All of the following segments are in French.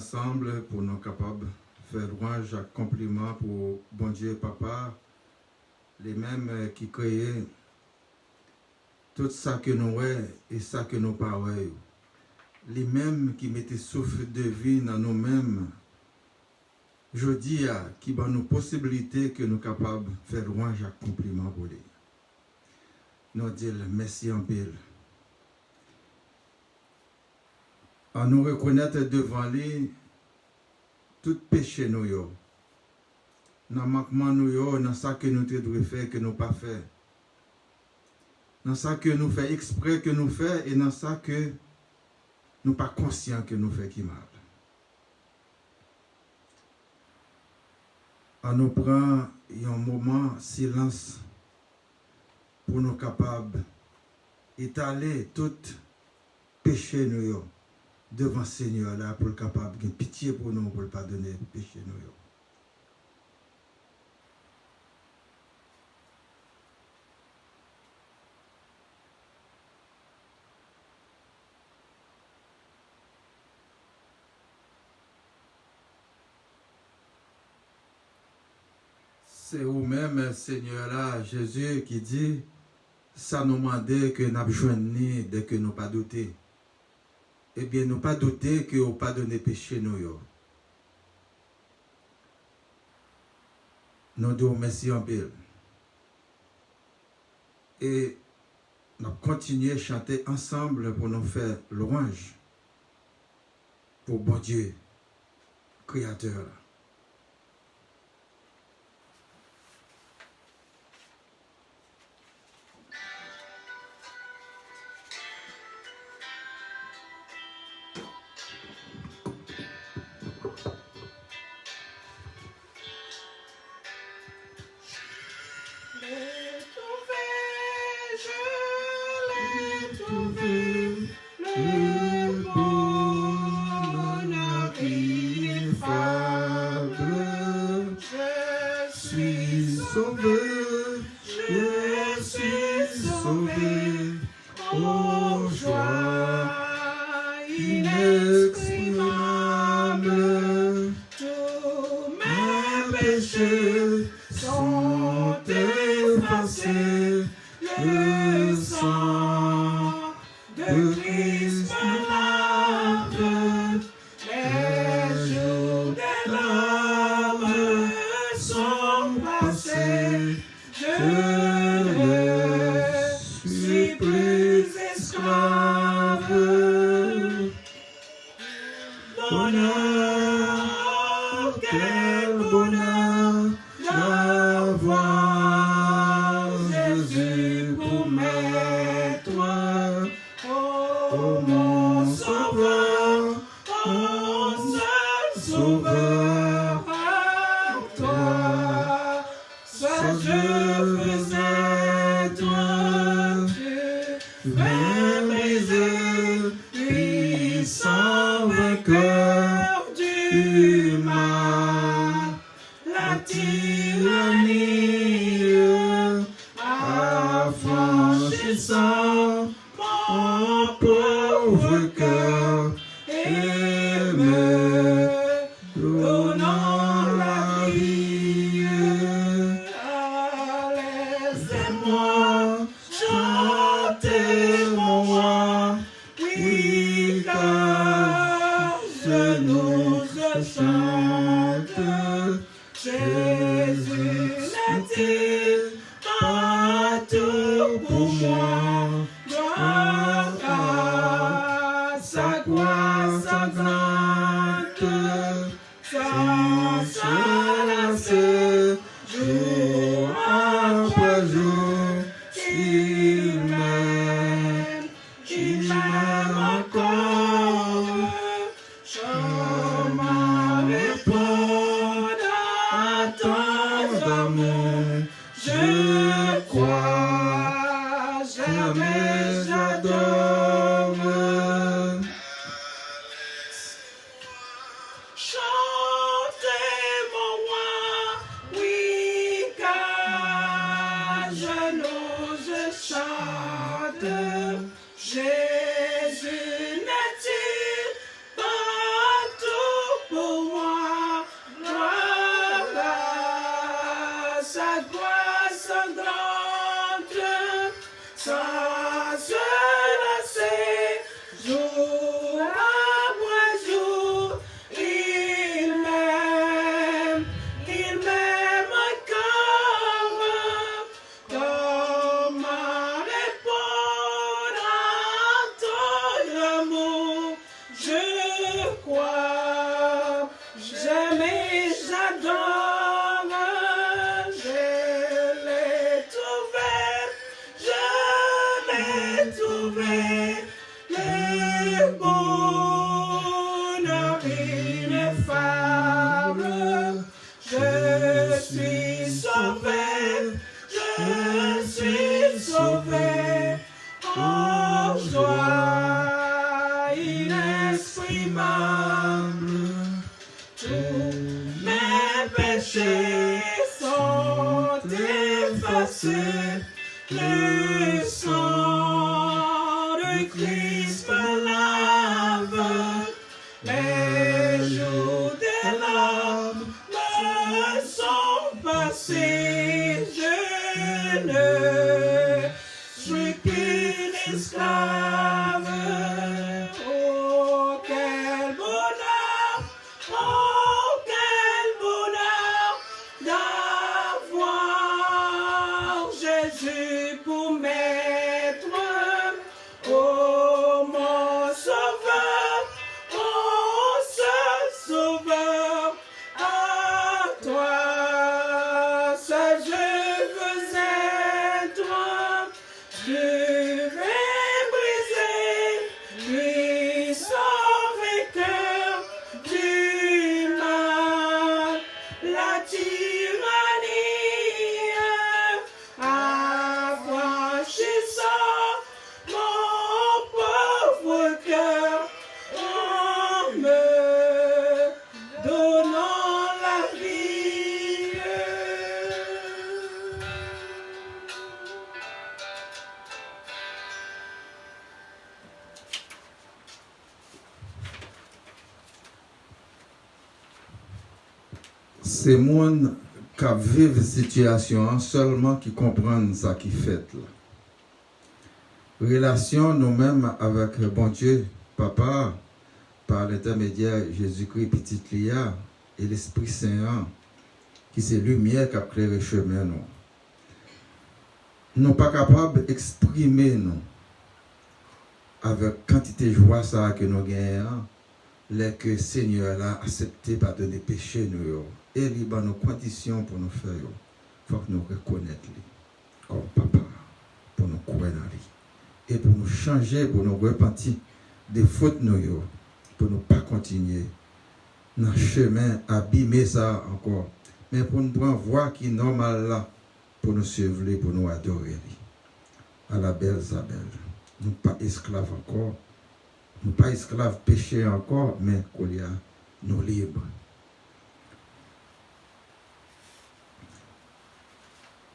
ensemble pour nous capables de faire louange à compliment pour bon Dieu Papa, les mêmes qui créaient tout ça que nous voyons et ça que nous parlons. Les mêmes qui mettaient souffle de vie dans nous-mêmes. Je dis qui ont nos possibilités que nous sommes capables de faire louange à compliment pour lui. Nous disons merci en pile. À nous reconnaître devant lui tout péché nous yo. Dans manquement nous yo, dans ça que nous devons faire que nous pas fait. Dans ça que nous fait exprès que nous fait et dans ça que nous pas conscients que nous fait qui mal. À nous prend un moment silence pour nous capables d'étaler tout péché nous yo devant le Seigneur là pour le capable de pitié pour nous pour le pardonner péché nous yo. C'est vous-même, Seigneur là, Jésus qui dit, ça nous demande que nous avons joigné dès que nous pas douté. Eh bien, nous pas douter que vous pardonnez péché nous yo. Nous disons merci en pile. Et nous continuons à chanter ensemble pour nous faire louange pour bon Dieu, Créateur. Jésus sa gloire sanglante, sans se lasser, jour après jour, il m'aime encore. Comment répondre à ton amour? Je crois, j'aime et j'adore, je l'ai trouvé, le bonheur ineffable. Je suis sauvé, en joie inexprimable. Tous mes péchés sont effacés, le sang de Christ me lave, les jours des larmes me sont passés, je ne suis qu'une esclave. Oh, quel bonheur d'avoir Jésus pour maître. Oh, mon sauveur, oh, ce sauveur, à toi seul je veux être. Je vais briser, lui sauver cœur du mal, la tyrannie, affranchissant mon pauvre cœur, en me donnant la vie. C'est monde qui vivent la situation seulement qui comprennent ça qui fait là. Relation nous-mêmes avec le bon Dieu, Papa, par l'intermédiaire Jésus-Christ, petit Lia, et l'Esprit Saint, qui c'est lumière qui a éclairé le chemin. Nous ne sommes pas capables d'exprimer nous avec quantité de joie ça que nous gagnons, les que le Seigneur a accepté pardonner péché nous. Et il y a nos conditions pour nous faire. Il faut que nous reconnaissions comme Papa, pour nous croire dans lui. Et pour nous changer, pour nous repentir des fautes nous, pour ne pas continuer dans le chemin, abîmer ça encore. Mais pour nous prendre voie qui est normale là, pour nous suivre, pour nous adorer. À la belle Isabelle. Nous ne sommes pas esclaves encore. Nous ne sommes pas esclaves péché encore, mais nous libres.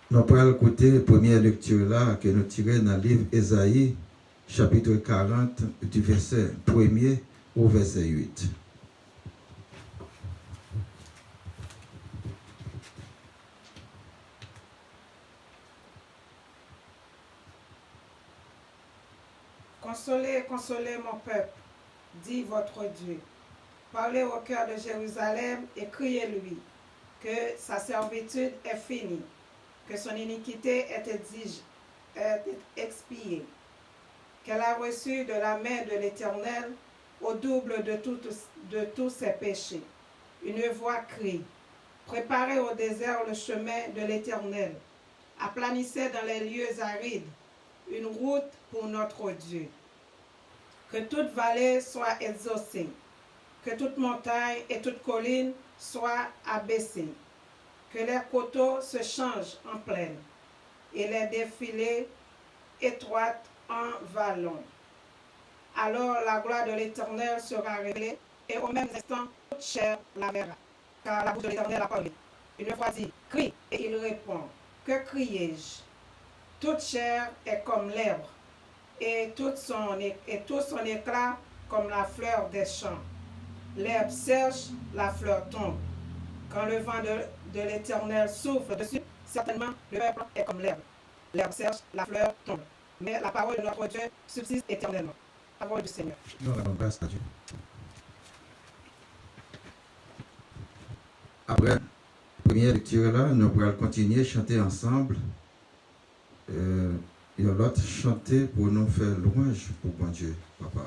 Nous allons écouter la première lecture là que nous tirons dans le livre Ésaïe, chapitre 40, du verset 1er au verset 8. Consolez, consolez mon peuple, dit votre Dieu. Parlez au cœur de Jérusalem et criez-lui que sa servitude est finie, que son iniquité est expiée, qu'elle a reçu de la main de l'Éternel au double de tous ses péchés. Une voix crie, préparez au désert le chemin de l'Éternel, aplanissez dans les lieux arides une route pour notre Dieu. Que toute vallée soit exaucée, que toute montagne et toute colline soient abaissées, que les coteaux se changent en plaine et les défilés étroites en vallons. Alors la gloire de l'Éternel sera révélée et au même instant toute chair la verra, car la bouche de l'Éternel a parlé. Une fois dit, crie, et il répond, que criai-je? Toute chair est comme l'herbe, et tout son éclat comme la fleur des champs. L'herbe sèche, la fleur tombe. Quand le vent de l'Éternel souffle dessus, Certainement, le peuple est comme l'herbe. L'herbe sèche, la fleur tombe. Mais la parole de notre Dieu subsiste éternellement. Parole du Seigneur. Nous rendons grâce à Dieu. Après, première lecture là, nous pourrons continuer à chanter ensemble. Et l'autre chanter pour nous faire louange pour bon Dieu, Papa.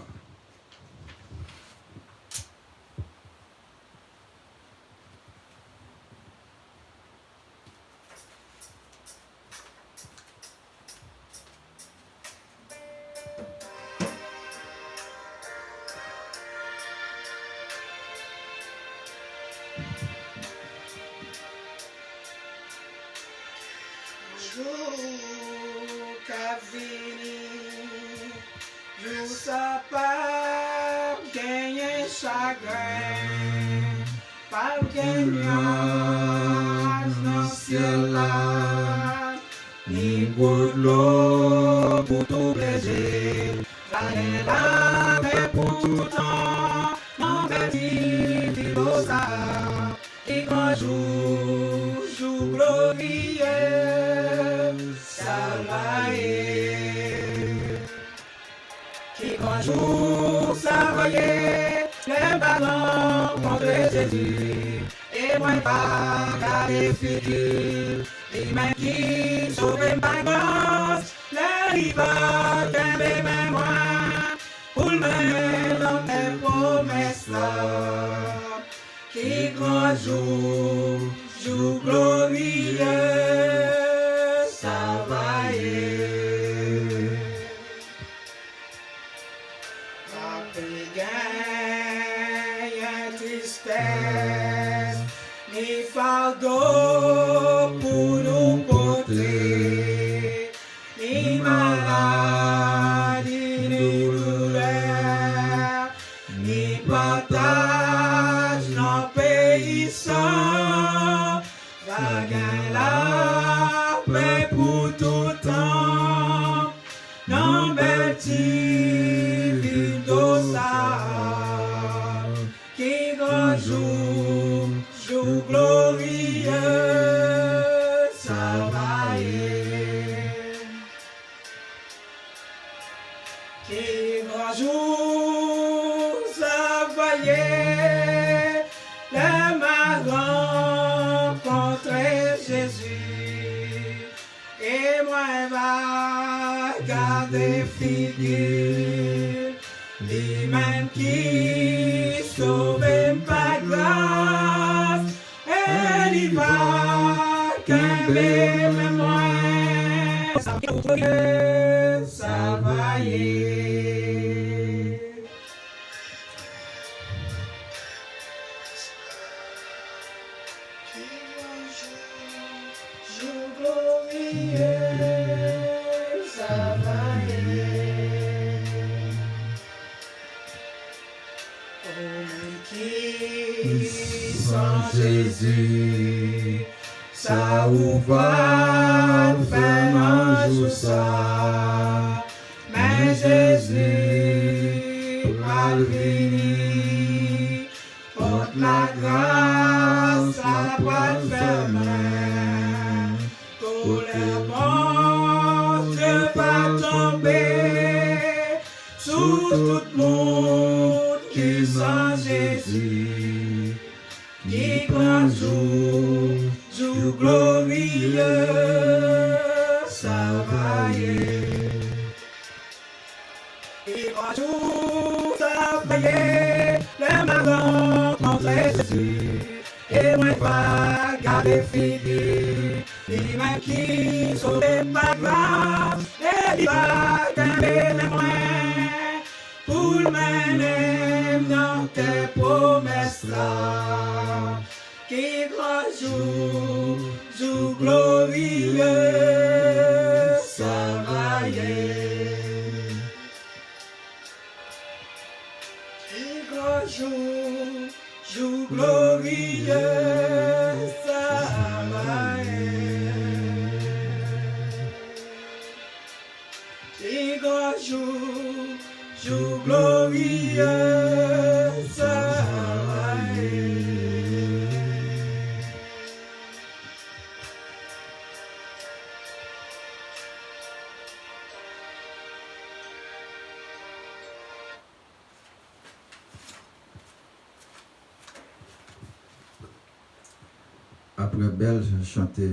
Jésus, ça ou va faire manger ça, mais Jésus va venir, porte la grâce, la pointe fermée, tous les portes va tomber, sous tout le monde qui sans Jésus. Qui grand jour, jour glorieux, ça va y et grand jour, ça va y le marron contre Jésus, et moi pas garder fini, les mains qui sont pas grave, et il va garder les moyens, pour le mener dans tes promesses là. Qui grand jour, jour glorieux, ça va y Qui grand jour, jour glorieux, ça va y Qui grand jour, jour glorieux, ça va y Après Belle chanter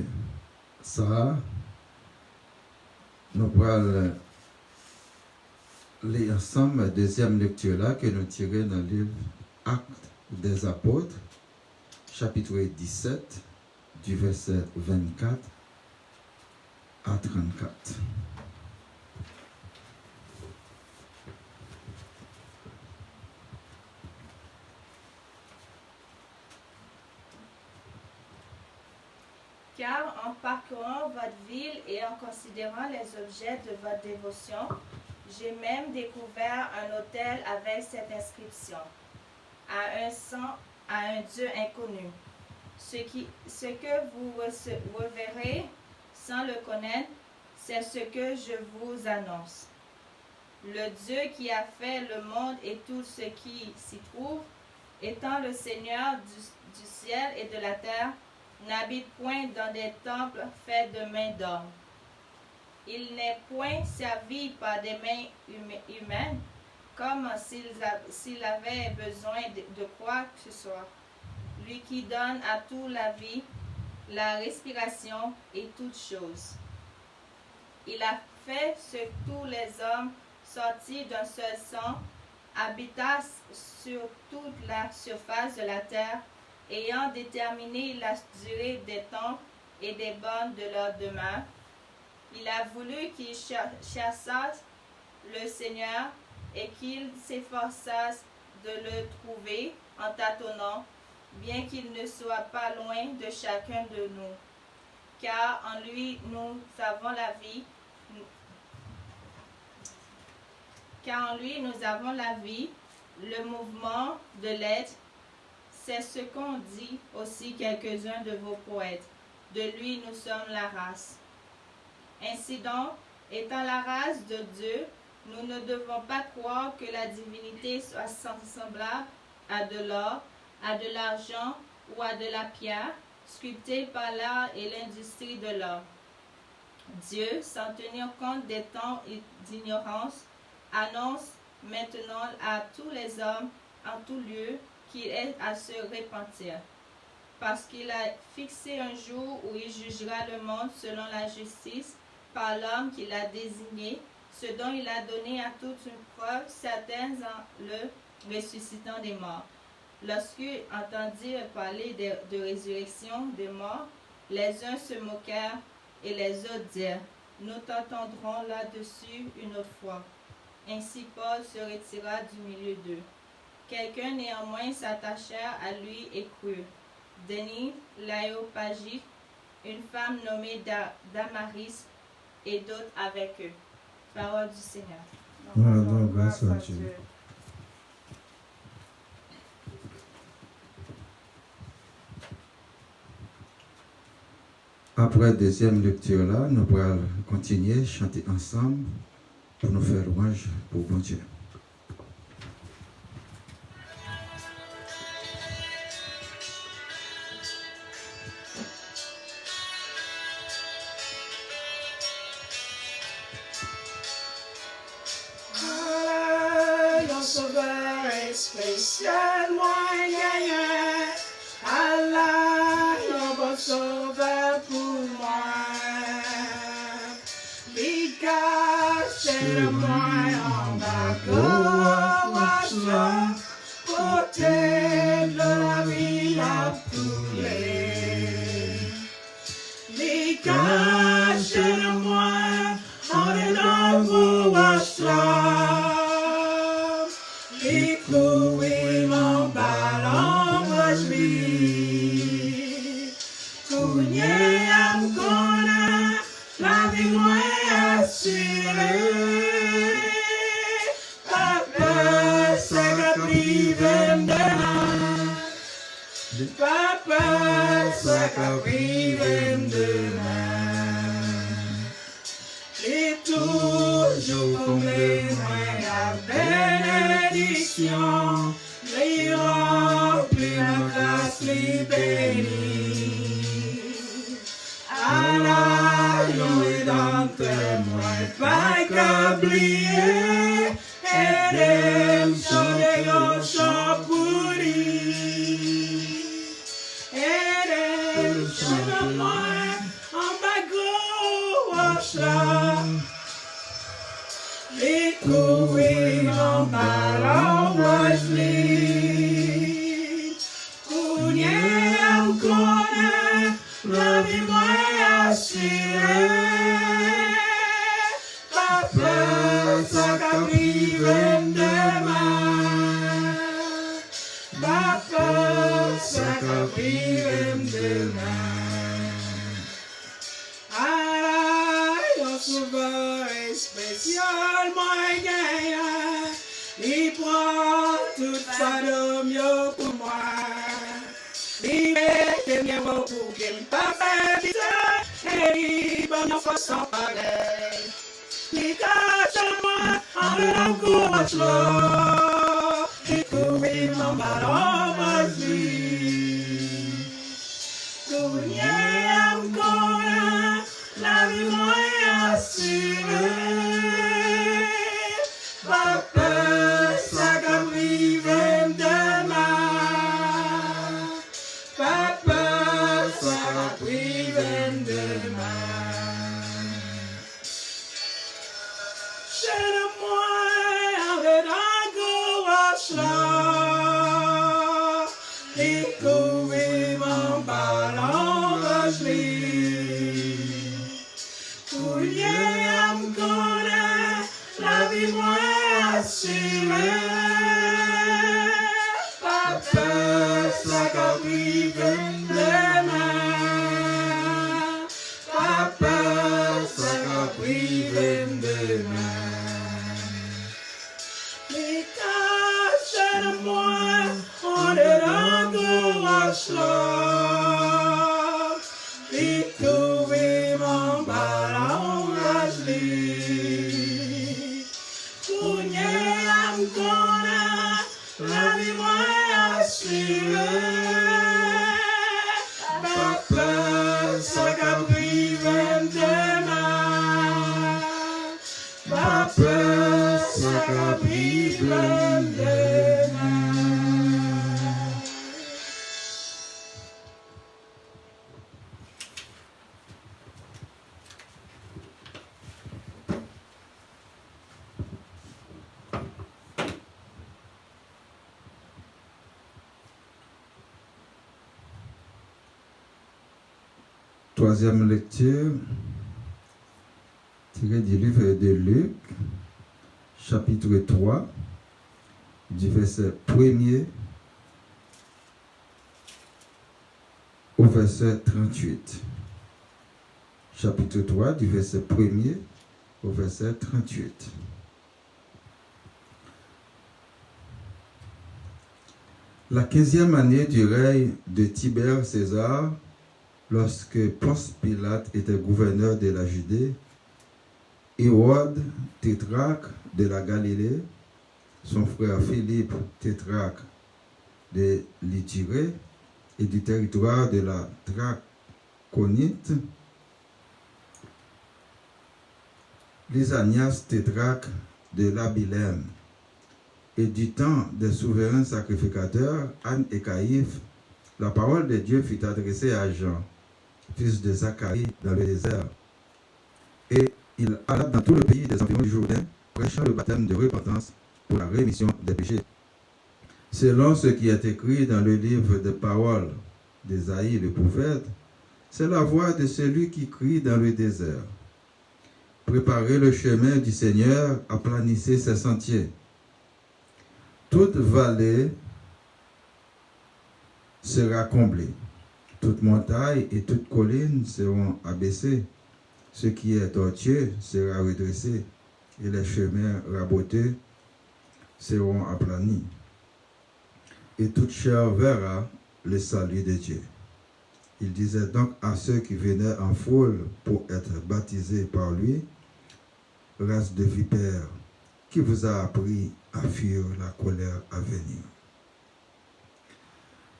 ça, nous allons lire ensemble la deuxième lecture là que nous tirons dans le livre Actes des Apôtres, chapitre 17, du verset 24 à 34. Car en parcourant votre ville et en considérant les objets de votre dévotion, j'ai même découvert un autel avec cette inscription: à un Dieu inconnu. Ce que vous reverrez sans le connaître, c'est ce que je vous annonce. Le Dieu qui a fait le monde et tout ce qui s'y trouve, étant le Seigneur du ciel et de la terre, n'habite point dans des temples faits de mains d'hommes. Il n'est point servi par des mains humaines, comme s'il avait besoin de quoi que ce soit. Lui qui donne à tout la vie, la respiration et toutes choses. Il a fait ce que tous les hommes sortis d'un seul sang habitassent sur toute la surface de la terre, ayant déterminé la durée des temps et des bornes de leur demeure. Il a voulu qu'ils chassassent le Seigneur et qu'ils s'efforçassent de le trouver en tâtonnant, bien qu'il ne soit pas loin de chacun de nous. Car en lui nous avons la vie. Car en lui nous avons la vie, le mouvement de l'être. C'est ce qu'ont dit aussi quelques-uns de vos poètes. De lui nous sommes la race. Ainsi donc, étant la race de Dieu, nous ne devons pas croire que la divinité soit semblable à de l'or, à de l'argent ou à de la pierre, sculptée par l'art et l'industrie de l'homme. Dieu, sans tenir compte des temps d'ignorance, annonce maintenant à tous les hommes en tout lieu qu'il est à se repentir, parce qu'il a fixé un jour où il jugera le monde selon la justice par l'homme qu'il a désigné, ce dont il a donné à toute une preuve certaine en le ressuscitant des morts. Lorsqu'ils entendirent parler de résurrection des morts, les uns se moquèrent et les autres dirent: nous t'entendrons là-dessus une autre fois. Ainsi Paul se retira du milieu d'eux. Quelqu'un néanmoins s'attacha à lui et crut. Denis, l'Aréopagite, une femme nommée Damaris et d'autres avec eux. Parole du Seigneur. Rendons grâce à Dieu. Après la deuxième lecture là, nous allons continuer à chanter ensemble pour nous faire louange pour bon Dieu. Sauveur et spécial moyen, Allah, yon bon sauveur pour moi. Il cache le moi en bas, côté de la ville à couler. Il cache le moi en dedans pour courir mon ballon, je vis. Cougner à me connaître, la vie moins assurée. Papa, ça va priver demain. Papa, ça va priver demain. Et toujours comblé, moi, à bénédiction, les remplis la grâce, les bénis. Allah, yon rédempteur, moi, pas qu'oublier, et me chanter un chant pour lui. Et me Chine-moi en bagot au chat. Découvrir en ballon Wesley. Kounye am konen, la vie moins assurée. Pas peur, ça qu'arrive demain. Pas peur, ça qu'arrive demain. Aïe, on sauveur spécial, moi gagnant. Il prend toute sa mieux pour moi. Il met bien beau pour qu'il me fasse bizarre. Et il va me faire sans pareil. Il cache moi en le encourage là. Il couvre mon ballon vas-y. Kounye am konen, la vie moins assurée. Pas peur, ça qu'arrive demain. Pas peur, ça qu'arrive demain. Chaîne-moi en dedans gauche là. Découvrir mon ballon Wesley. Kounye am konen, la vie moins assurée. Pas peur, ça qu'arrive demain. Pas peur, ça qu'arrive demain. Les caches de moi, on est dans gauche là. Découvrir mon ballon Wesley. Kounye am konen, la vie moins assurée. Pas peur, ça qu'arrive demain. Pas peur, ça qu'arrive demain. Troisième lecture, tirée du livre de Luc, chapitre 3, du verset 1er au verset 38. Chapitre 3, du verset 1er au verset 38. La 15e année du règne de Tibère César, lorsque Ponce Pilate était gouverneur de la Judée, Hérode, tétrarque de la Galilée, son frère Philippe, tétrarque de l'Ityrée et du territoire de la Draconite, Lysanias, tétrarque de l'Abilème, et du temps des souverains sacrificateurs, Anne et Caïphe, la parole de Dieu fut adressée à Jean, fils de Zacharie, dans le désert. Et il alla dans tout le pays des environs du Jourdain, prêchant le baptême de repentance pour la rémission des péchés. Selon ce qui est écrit dans le livre des paroles d'Ésaïe le prophète, c'est la voix de celui qui crie dans le désert. Préparez le chemin du Seigneur, aplanissez ses sentiers. Toute vallée sera comblée. Toute montagne et toute colline seront abaissées. Ce qui est tortueux sera redressé, et les chemins rabotés seront aplanis. Et toute chair verra le salut de Dieu. Il disait donc à ceux qui venaient en foule pour être baptisés par lui, race de vipères, qui vous a appris à fuir la colère à venir.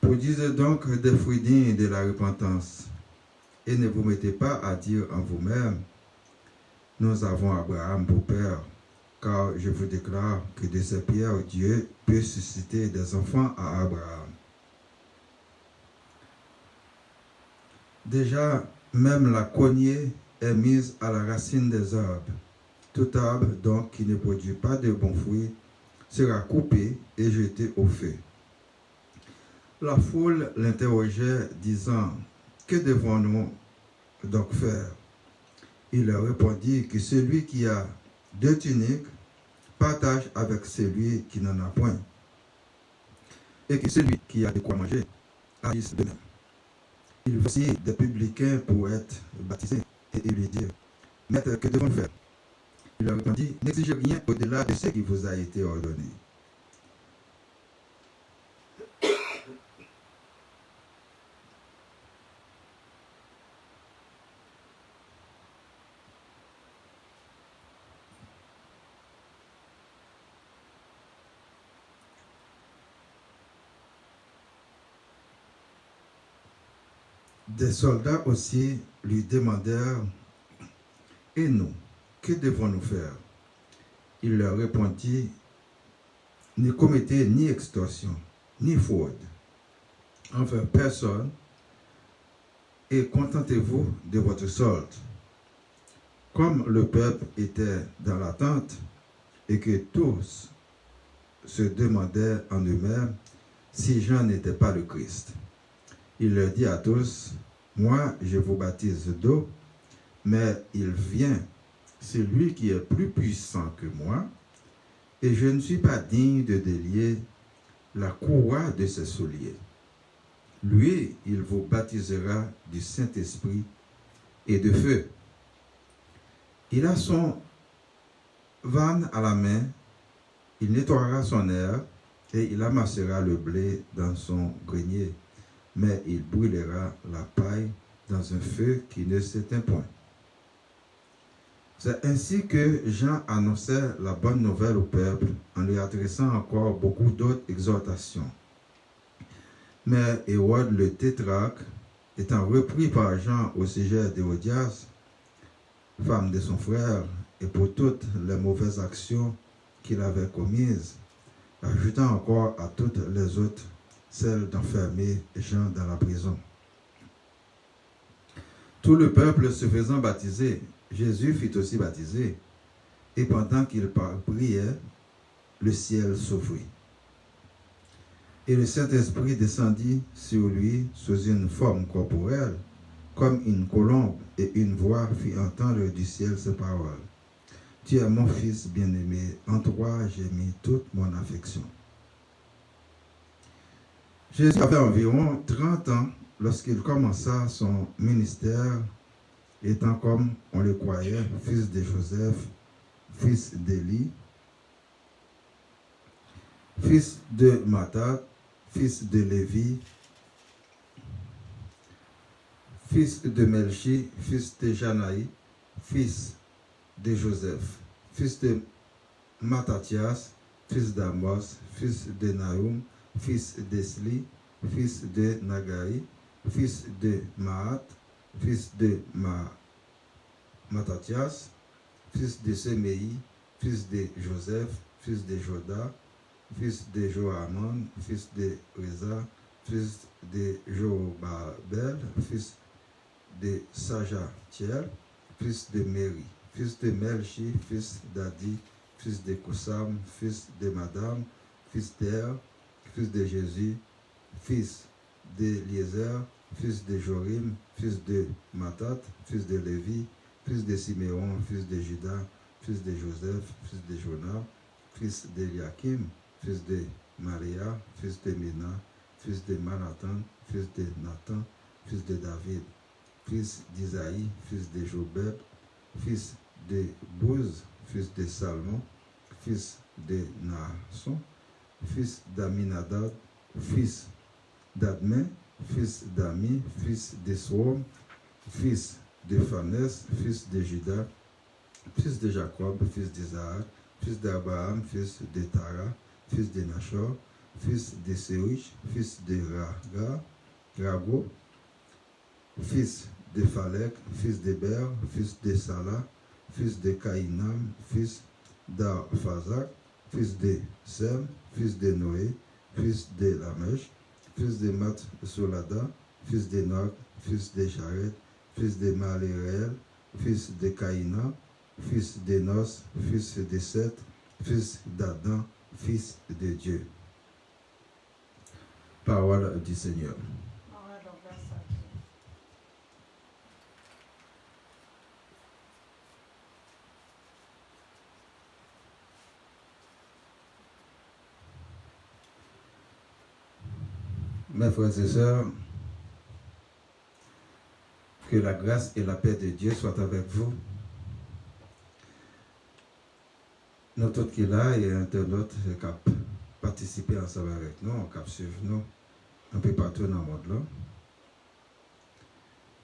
Produisez donc des fruits dignes de la repentance, et ne vous mettez pas à dire en vous-même, nous avons Abraham pour père, car je vous déclare que de ces pierres, Dieu peut susciter des enfants à Abraham. Déjà, même la cognée est mise à la racine des arbres. Tout arbre, donc, qui ne produit pas de bons fruits, sera coupé et jeté au feu. La foule l'interrogeait, disant, « Que devons-nous donc faire ?» Il leur répondit que celui qui a 2 tuniques partage avec celui qui n'en a point, et que celui qui a de quoi manger agisse de même. Il y a aussi des publicains pour être baptisés, et il lui dit, « Maître, que devons-nous faire ?» Il leur répondit, « N'exigez rien au-delà de ce qui vous a été ordonné. » Des soldats aussi lui demandèrent, « Et nous, que devons-nous faire ?» Il leur répondit, « Ne commettez ni extorsion, ni fraude envers personne, et contentez-vous de votre solde. » Comme le peuple était dans l'attente, et que tous se demandaient en eux-mêmes si Jean n'était pas le Christ, il leur dit à tous, « Moi, je vous baptise d'eau, mais il vient, celui qui est plus puissant que moi, et je ne suis pas digne de délier la courroie de ses souliers. Lui, il vous baptisera du Saint-Esprit et de feu. Il a son vanne à la main, il nettoiera son aire, et il amassera le blé dans son grenier, mais il brûlera la paille dans un feu qui ne s'éteint point. » C'est ainsi que Jean annonçait la bonne nouvelle au peuple en lui adressant encore beaucoup d'autres exhortations. Mais Hérode le tétrarque, étant repris par Jean au sujet d'Hérodias, femme de son frère, et pour toutes les mauvaises actions qu'il avait commises, ajoutant encore à toutes les autres celle d'enfermer Jean dans la prison. Tout le peuple se faisant baptiser, Jésus fut aussi baptisé, et pendant qu'il priait, le ciel s'ouvrit. Et le Saint-Esprit descendit sur lui sous une forme corporelle, comme une colombe, et une voix fit entendre du ciel ces paroles. « Tu es mon Fils bien-aimé, en toi j'ai mis toute mon affection. » Jésus avait environ 30 ans lorsqu'il commença son ministère, étant comme on le croyait, fils de Joseph, fils d'Élie, fils de Matthat, fils de Lévi, fils de Melchi, fils de Janaï, fils de Joseph, fils de Mattathias, fils d'Amos, fils de Nahum, fils d'Esli, fils de Nagai, fils de Maat, fils de Mattathias, fils de Semei, fils de Joseph, fils de Joda, fils de Johanan, fils de Reza, fils de Jobabel, fils de Sajatiel, fils de Méri, fils de Melchi, fils d'Adi, fils de Kosam, fils de Madame, fils d'Er, fils de Jésus, fils d'Eliezer, fils de Jorim, fils de Matthat, fils de Lévi, fils de Siméon, fils de Judas, fils de Joseph, fils de Jonah, fils d'Eliakim, fils de Maria, fils de Mina, fils de Manathan, fils de Nathan, fils de David, fils d'Isaïe, fils de Jobeb, fils de Bouz, fils de Salmon, fils de Naasson, fils d'Aminadab, fils d'Admin, fils d'Ami, fils de Soam, fils de Phanès, fils de Judas, fils de Jacob, fils d'Isaac, fils d'Abraham, fils de Tara, fils de Nachor, fils de Sérich, fils de Rago, fils de Phalek, fils d'Héber, fils de Salah, fils de Caïnam, fils d'Arphazak, fils de Sem, fils de Noé, fils de Lamech, fils de Matsolada, fils d'Enoch, fils de Jared, fils de Maléréel, fils de Caïna, fils d'Énos, fils de Seth, fils d'Adam, fils de Dieu. Parole du Seigneur. Mes frères et sœurs, que la grâce et la paix de Dieu soient avec vous. Nous tous qui là et internautes qui participent ensemble avec nous, qui suivent nous un peu partout dans le monde là.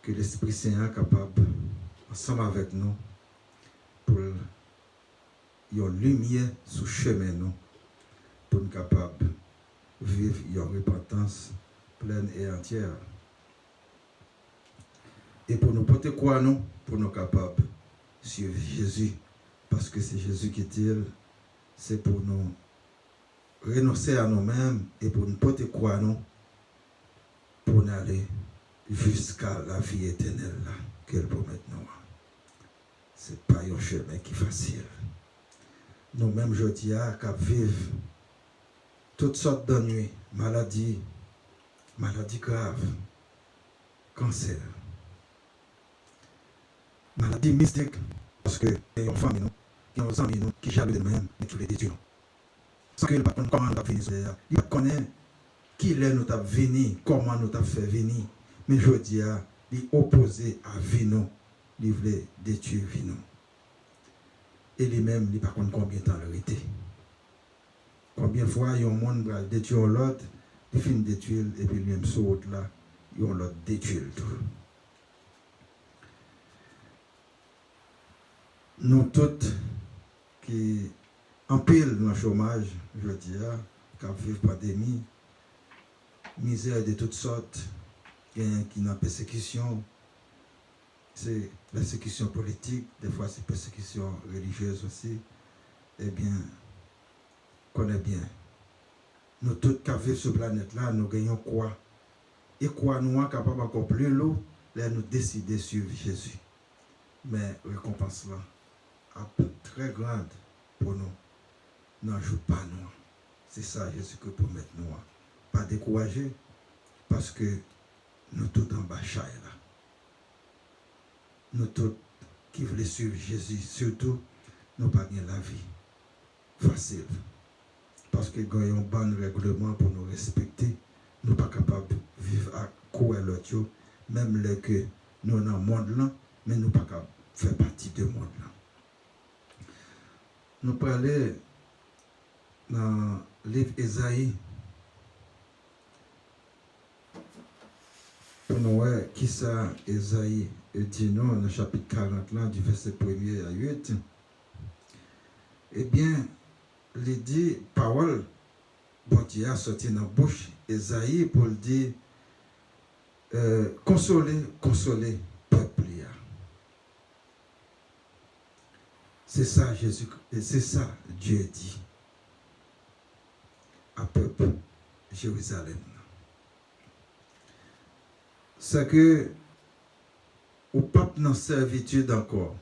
Que l'Esprit Saint est capable, ensemble avec nous, pour une lumière sous chemin nous, pour nous capables de vivre une repentance pleine et entière. Et pour nous porter quoi nous, pour nous capables de suivre Jésus, parce que c'est Jésus qui tire, c'est pour nous renoncer à nous-mêmes et pour nous porter quoi nous, pour nous aller jusqu'à la vie éternelle là, qu'elle promet nous. Ce n'est pas un chemin qui est facile. Nous-mêmes, je dis à vivre toutes sortes d'ennuis, maladies graves, cancer, maladies mystiques, parce que les enfants, nous, les amis, qui jaloux de même, mais qui les détruisent. Sans que le patron comment nous a venir, il connaît qui est nous a venu, comment nous a fait venir. Mais je dis à il opposé à Vino, il voulait détruire Vino. Et lui-même, il ne sait pas combien de temps il a été. Combien de fois il y a un monde qui a détruit l'autre, il finit de détruire, et puis lui-même saute là, il y a l'autre détruit tout. Nous tous qui empilent dans le chômage, je dis, qui vivent pandémie, misère de toutes sortes, qui ont la persécution, c'est la persécution politique, des fois c'est persécution religieuse aussi, eh bien, connaît bien. Nous tous qui vivons sur cette planète-là, nous gagnons quoi? Et quoi nous sommes capables encore plus lourd, là nous décidons de suivre Jésus. Mais récompense là, très grande pour nous. N'en joue pas nous. C'est ça Jésus que promet nous. Pas décourager, parce que nous tous en bas là. Nous tous qui voulons suivre Jésus, surtout, nous pas gagner la vie facile. Parce que nous avons un bon règlement pour nous respecter, nous ne sommes pas capables de vivre à quoi l'autre, même les que nous sommes dans le monde là, mais nous ne sommes pas capables de faire partie du monde là. Nous parlons dans le livre Ésaïe, pour nous voir qui ça Ésaïe dit nous dans le chapitre 40 là, du verset 1er à 8. Eh bien, il dit, parole, bon Dieu a sorti dans la bouche Ésaïe pour le dire, consoler, peuple. C'est ça Jésus, c'est ça Dieu dit à peuple Jérusalem. C'est que au pape dans servitude encore,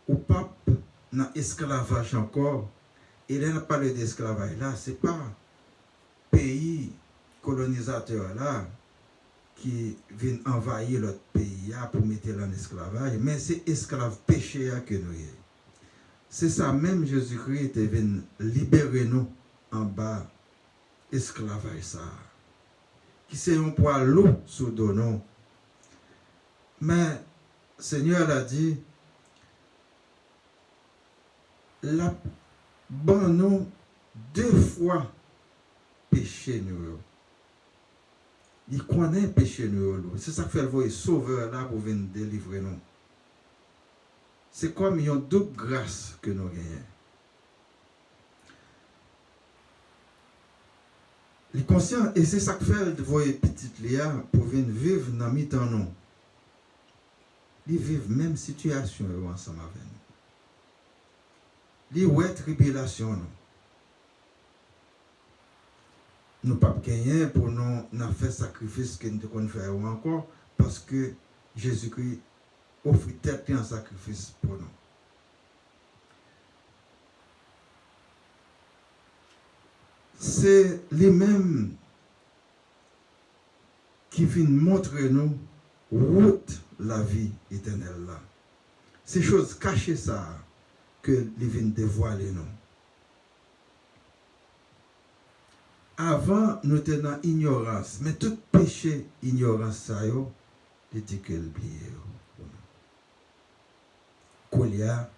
au pape dans esclavage encore, et là, on a parlé d'esclavage là, c'est pas pays colonisateur là qui vient envahir l'autre pays là pour mettre en esclavage, mais c'est esclave péché que nous y. C'est ça même Jésus-Christ est venu libérer nous en bas esclavage ça. Qui c'est un poids lourd sous nous. Mais Seigneur l'a dit, la bon nous 2 fois péché nous. Il connaît péché nous. C'est ça que fait le voyer sauveur là pour venir délivrer nous. C'est comme une double grâce que nous gagnons. Il est conscient, et c'est ça que fait le voyer petit Léa pour venir vivre dans mi-temps nous. Ils vivent même situation ensemble avec nous. Ils ouais tribulation nous. Nous ne pouvons pas gagner pour nous faire sacrifice que nous devons faire encore parce que Jésus-Christ offre tête en sacrifice pour nous. C'est lui-même qui vient montrer nous route la vie éternelle là. Ces choses cachées ça que il vient dévoiler nous. Avant nous étions dans ignorance, mais tout péché ignorance ça yo, il dit que le blié. Kolia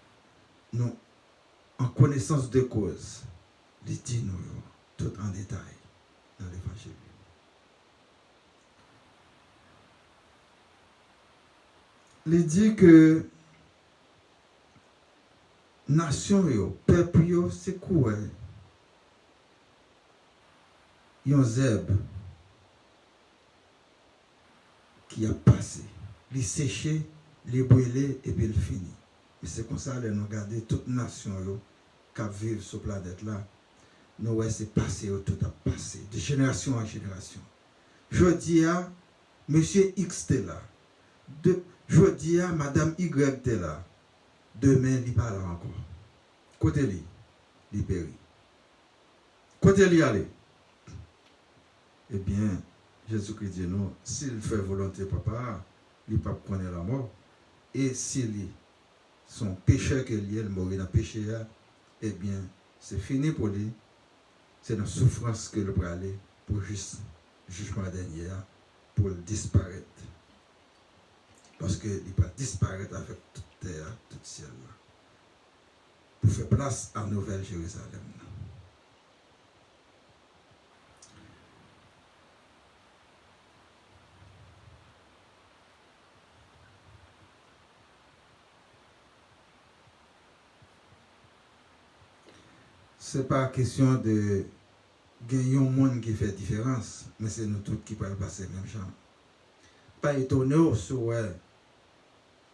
nous en connaissance de cause, il dit nous tout en détail dans l'évangile. Il dit que nation yo, peuple yo, c'est quoi? Yon zèbre qui a passé, il séché, il brûlé et puis il fini. Mais c'est comme ça que nous regardons toute nation qui vivent sur la planète là. Nous voyons c'est passé, tout a passé, de génération en génération. Je dis à monsieur X t'es là. Je dis à madame Y t'es là. Demain, il parle encore. Côté lui, il périt. Côté lui, allez. Eh bien, Jésus-Christ dit non, s'il fait volonté papa, il ne peut pas connaître la mort. Et s'il son péché que lui, il mourit dans le péché, eh bien, c'est fini pour lui. C'est dans la souffrance que le peut aller pour juste jugement dernier, pour disparaître. Parce qu'il peut disparaître avec toute terre, tout ciel. Pour faire place à Nouvelle Jérusalem. Ce n'est pas question de gagner un monde qui fait différence, mais c'est nous tous qui peuvent passer le même champ. Pas étonné sur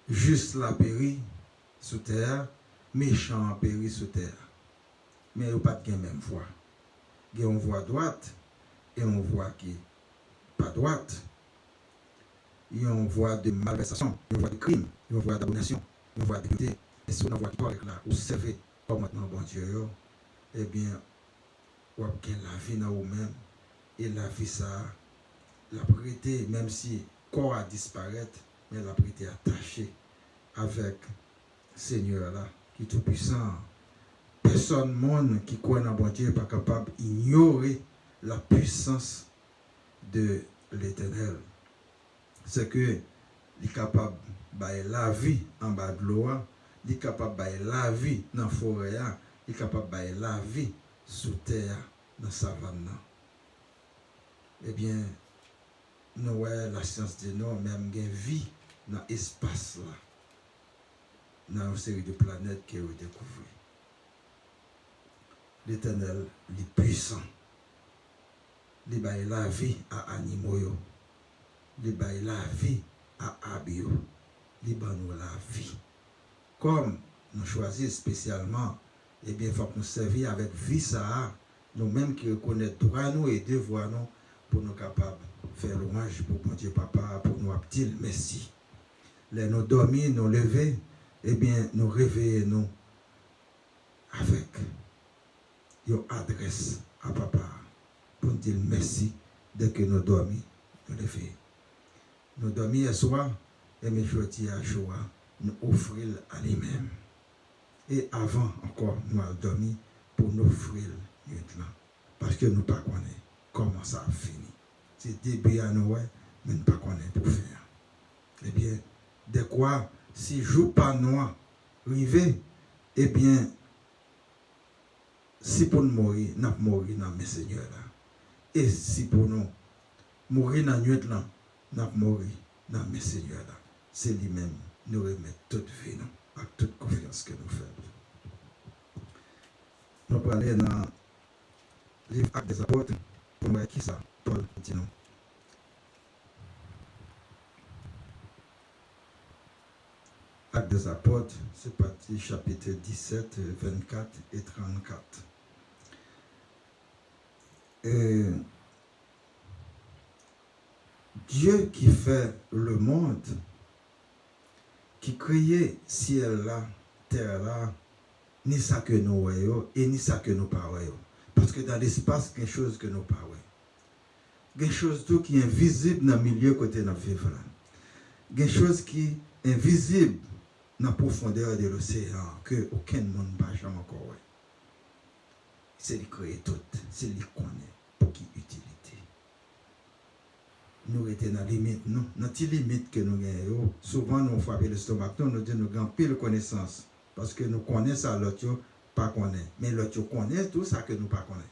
juste la péri sous terre, méchant péri sous terre. Mais il n'y a pas de même voie. Il y a une voie droite et une voie qui n'est pas droite. Il y a une voie de malversation, une voie de crime, une voie d'abomination, une voie d'iniquité. Et si on voit correcte là, vous savez pas maintenant, bon Dieu, eh bien, vous avez la vie dans vous-même. Et la vie, ça, la prêté, même si le corps a disparu, mais la prêté attachée avec le Seigneur là, qui est tout puissant. Personne monde qui croit dans bon Dieu n'est pas capable d'ignorer la puissance de l'Éternel. C'est que il est capable de la vie en bas de l'eau, il est capable de la vie dans la forêt, il est capable de la vie sous terre, dans la savane. Eh bien, nous avons la science de nous, même une vie dans l'espace là, dans une série de planètes qui est découvert. L'Éternel, il est puissant. Il baille la vie à animaux. Il baille la vie à habits. Il baille la vie. Comme nous choisissons spécialement, eh bien, il faut que nous servions avec vie ça, nous-mêmes qui reconnaissons droit nous et devoir nous pour nous capables de faire louange pour mon Dieu Papa, pour nous dire merci. Les nous dormir, nous lever, eh bien, nous réveiller nous avec une adresse à Papa pour nous dire merci dès que nous dormir, nous lever. Nous dormir ce soir, et mes jeudi à joie, nous offrir à lui-même. Et avant encore, nous allons dormir pour nous offrir maintenant. Parce que nous ne connaissons pas comment ça a fini. C'est début à nous, mais nous ne connaissons pas pour faire. Eh bien, de quoi, si jour pas noir, arrivé, eh bien, si pour nous mourir, nous allons mourir dans mes seigneurs là. Et si pour nous mourir dans la nuit là, nous allons mourir dans mes seigneurs là. C'est lui-même, nous remettre toute vie, nous, avec toute confiance que nous faisons. Nous allons aller dans le livre Actes des Apôtres, pour voir qui ça, Paul dit nous. Actes des Apôtres, c'est parti, chapitre 17, 24 et 34. Dieu qui fait le monde, qui crée ciel là, terre là, ni ça que nous voyons et ni ça que nous pas voyons. Parce que dans l'espace, il y a quelque chose que nous pas voyons. Il y a quelque chose tout qui est invisible dans le milieu côté nous vivons là. Il y a quelque chose qui est invisible dans la profondeur de l'océan que aucun monde n'a jamais encore vu. C'est lui créer tout, c'est lui connaître pour qui utilité. Nous étions dans la limite, non? Dans les limites que nous avons, souvent nous frappons l'estomac, nous disons nous avons pile connaissance. Parce que nous connaissons ça, l'autre pas connaît. Mais l'autre connaît tout ça que nous pas connaissons.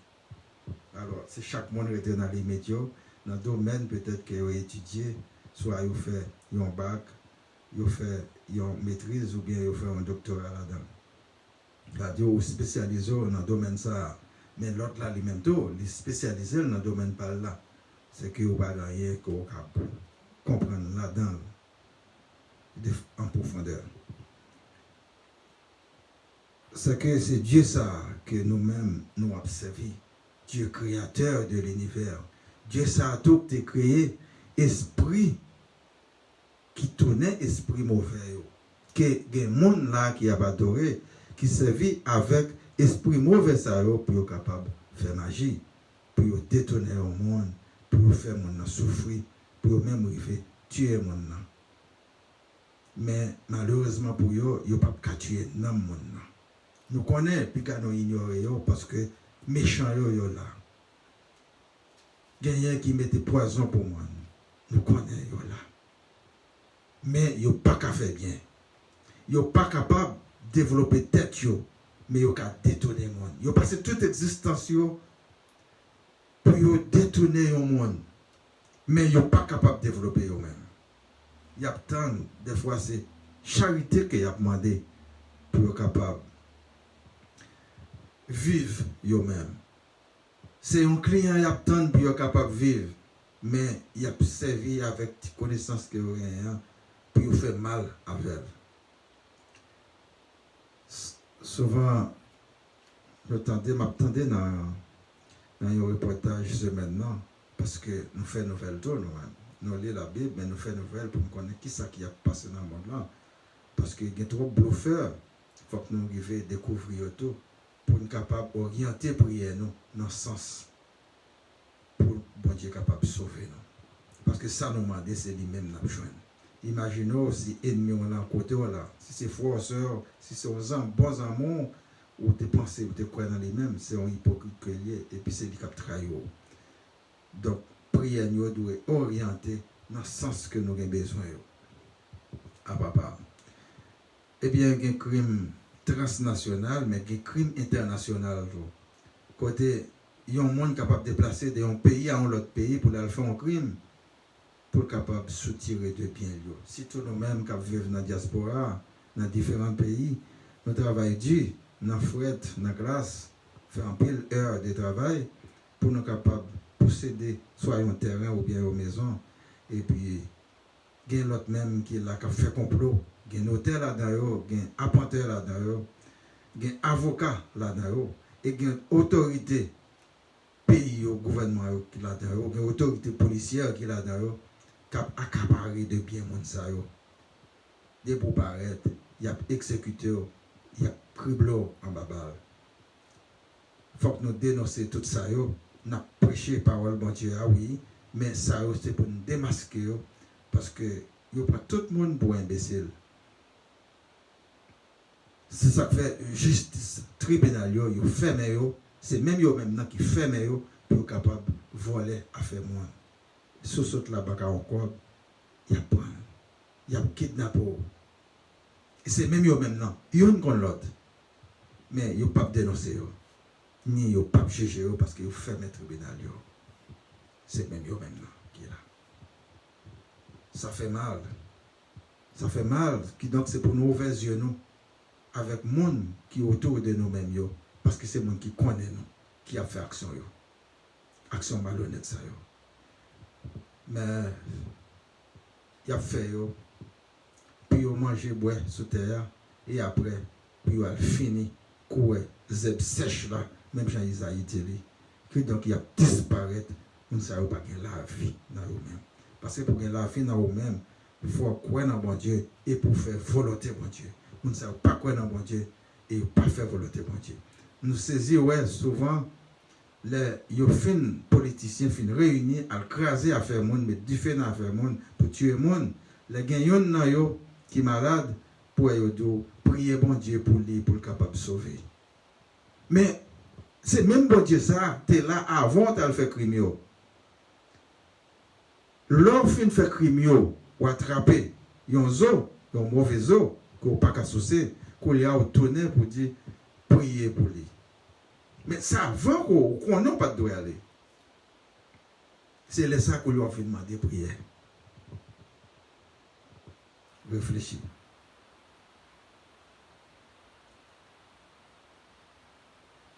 Alors, c'est chaque monde qui est dans les métiers, dans le domaine peut-être que vous étudiez, soit vous fait un bac, vous fait une maîtrise ou bien vous fait un doctorat là-dedans. Radio ou spécialisé dans le domaine ça. Mais l'autre là, lui-même tout, il est spécialisé dans le domaine par là. C'est que vous n'avez pas rien que vous comprendre là-dedans, en profondeur. C'est que c'est Dieu ça que nous-mêmes nous avons servi. Dieu créateur de l'univers. Dieu ça a tout créé. Esprit qui tournait, esprit mauvais. Que des gens là qui a adoré, qui servi avec esprit mauvais ça pour être capable de faire magie, pour détourner au monde, pour faire mon monde souffrir, pour même arriver tuer mon monde. Mais malheureusement pour eux, ils ne peuvent pas tuer dans le monde. Nous connaissons, puis nous ignorons parce que méchants yo là. Il y a qui mettait poison pour moi. Nous connaissons là. Mais ils ne peuvent pas faire bien. Ils ne sont pas capables de développer tête, mais ils ont détourner le monde. Ils ont passé toute existence pour détourner le monde. Mais ils ne sont pas capables de développer eux-mêmes. Il y a tant, des fois, c'est charité qu'il a demandé pour être capable de vivre eux-mêmes. C'est un client qui a tant pour être capable de vivre, mais il a servi avec des connaissances que vous avez pour faire mal avec elle. Souvent, m'attendais dans un reportage ce maintenant, parce que nous faisons nouvelle tour nous-mêmes. Nous lisons la Bible, mais nous faisons nouvelle pour nous connaître qui ça qui a passé dans le monde là. Parce qu'il y a trop de bluffeurs. Il faut que nous arrivions à découvrir tout pour nous capables d'orienter prière nous dans le sens pour bon Dieu capable de sauver nous. Parce que ça nous demande, c'est lui-même nous besoin. Imaginez si ennemis on là côté là, si c'est frères sœurs, si c'est aux bons amours ou tu penses ou tu crois dans les mêmes, c'est un hypocrite que lié et puis c'est lui qui trahit. Donc prière nous doit orienter dans le sens que nous avons besoin. À papa. Eh bien, il y a un crime transnational, mais il y a un crime international. Côté, il y a un monde capable de déplacer d'un pays à un autre pays pour aller faire un crime, pour être capable de soutirer de biens. Si tous nous-mêmes qui vivons dans la diaspora, dans différents pays, nous travaillons dur, dans la fret, dans la glace, faire un pile heure de travail pour nous capables posséder soit un terrain ou bien une maison. Et puis, il y a l'autre même qui a fait complot. Il y a un hôtel là-dedans, il y a un apprenti là-dedans, il y a un avocat là-dedans, et il y a une autorité pays au gouvernement qui est là-dedans, il y a une autorité policière qui est là-dedans, qui a accaparé de biens mondiaux. Dès pour paraître, il y a exécuté, il y a criblé en babal. Il faut que nous dénoncions tout ça. Nous avons prêché la parole de Dieu, oui, mais ça c'est pour nous démasquer, parce que il n'y a pas tout le monde pour imbécile. C'est ça qui fait justice, tribunal, ils ferment, c'est même eux-mêmes qui ferment pour être capable de voler à faire moins. Sous ce là-bas encore, il y a prendre, il y a kidnapper. Et c'est même eux-mêmes, ils ont contre l'autre. Mais ils ne peuvent pas dénoncer, ni ils ne peuvent pas juger parce qu'ils ferment le tribunal. C'est même eux-mêmes qui est là. Ça fait mal. Ça fait mal. Donc c'est pour nous ouvrir les yeux, nous, avec le monde qui est autour de nous-mêmes, parce que c'est le monde qui connaît nous, qui a fait action. Action malhonnête, ça. Mais, il a fait, puis il a mangé, boire sous terre, et après, puis il a fini, courir, zeb sèche là, même Jean-Isaïe Télé, que donc il a disparu, on ne sait pas qu'il a la vie dans eux-mêmes. Parce que pour que la vie dans vous-même, il faut croire dans bon Dieu et pour faire volonté bon Dieu. Nous ne savons pas croire dans bon Dieu et pas faire volonté bon Dieu. Nous saisissons, ouais, souvent, les politiciens fin réunis à craser à faire monde, mettre du feu à faire monde, pour tuer monde. Les gagnants dans yo qui malade pour prier bon Dieu pour lui, pour le capable de sauver. Mais c'est même bon Dieu ça, tu es là avant de faire crime. L'homme fait crime, ou attraper, yon mauvais zo, qu'on pas qu'à soucier, qu'on y a tourné pour dire prier pour lui. Mais ça avant qu'on n'a pas de droit aller. C'est là ça qu'on lui a fait demander prière. Réfléchis.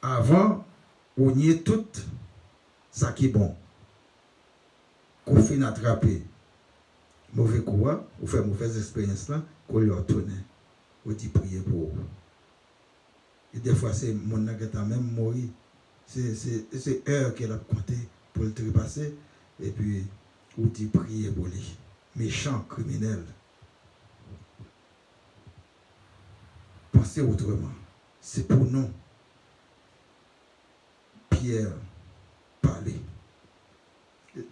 Avant, on y est tout ça qui est bon. Qu'on finit attraper mauvais coup, ou fait mauvaise expérience là, qu'on lui a tourné. On dit prier pour vous. Et des fois, c'est mon nagata même mourir. C'est heure qu'elle a compté pour le trépasser. Et puis, on dit prier pour lui. Méchant, criminel. Pensez autrement. C'est pour nous. Pierre parlait.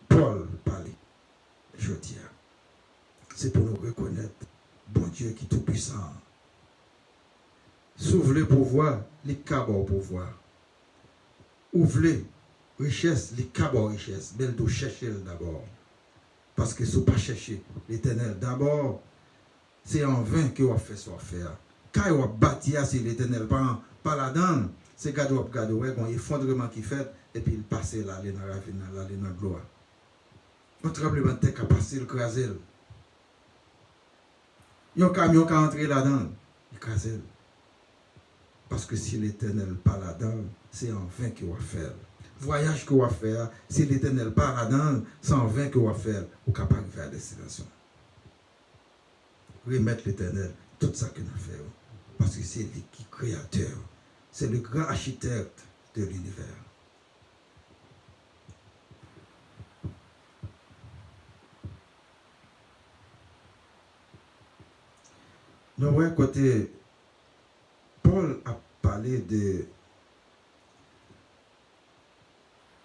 Paul parlait. Je dis. C'est pour nous reconnaître bon Dieu qui est tout puissant. S'ouvre le pouvoir, les cabas au pouvoir. Ouvre richesse, les cabas richesse. Belle de chercher d'abord. Parce que si vous ne pas chercher l'éternel d'abord, c'est en vain que vous fait soit faire. Quand vous bâti c'est l'éternel, pas là-dedans, c'est quand vous regardez, il y a un effondrement qui fait, et puis il passe là, aller dans la gloire. Un tremblement de terre qui a passé, il crase. Il y a un camion qui a entré là-dedans, il crase. Parce que si l'éternel pas là-dedans, c'est en vain qu'il va faire. Voyage qu'il va faire, si l'éternel pas là-dedans, c'est en vain qu'il va faire. Ou capable de faire la destination. Remettre l'éternel tout ça qu'il a fait. Parce que c'est lui qui est créateur. C'est le grand architecte de l'univers. Nous voyons côté Paul a parlé de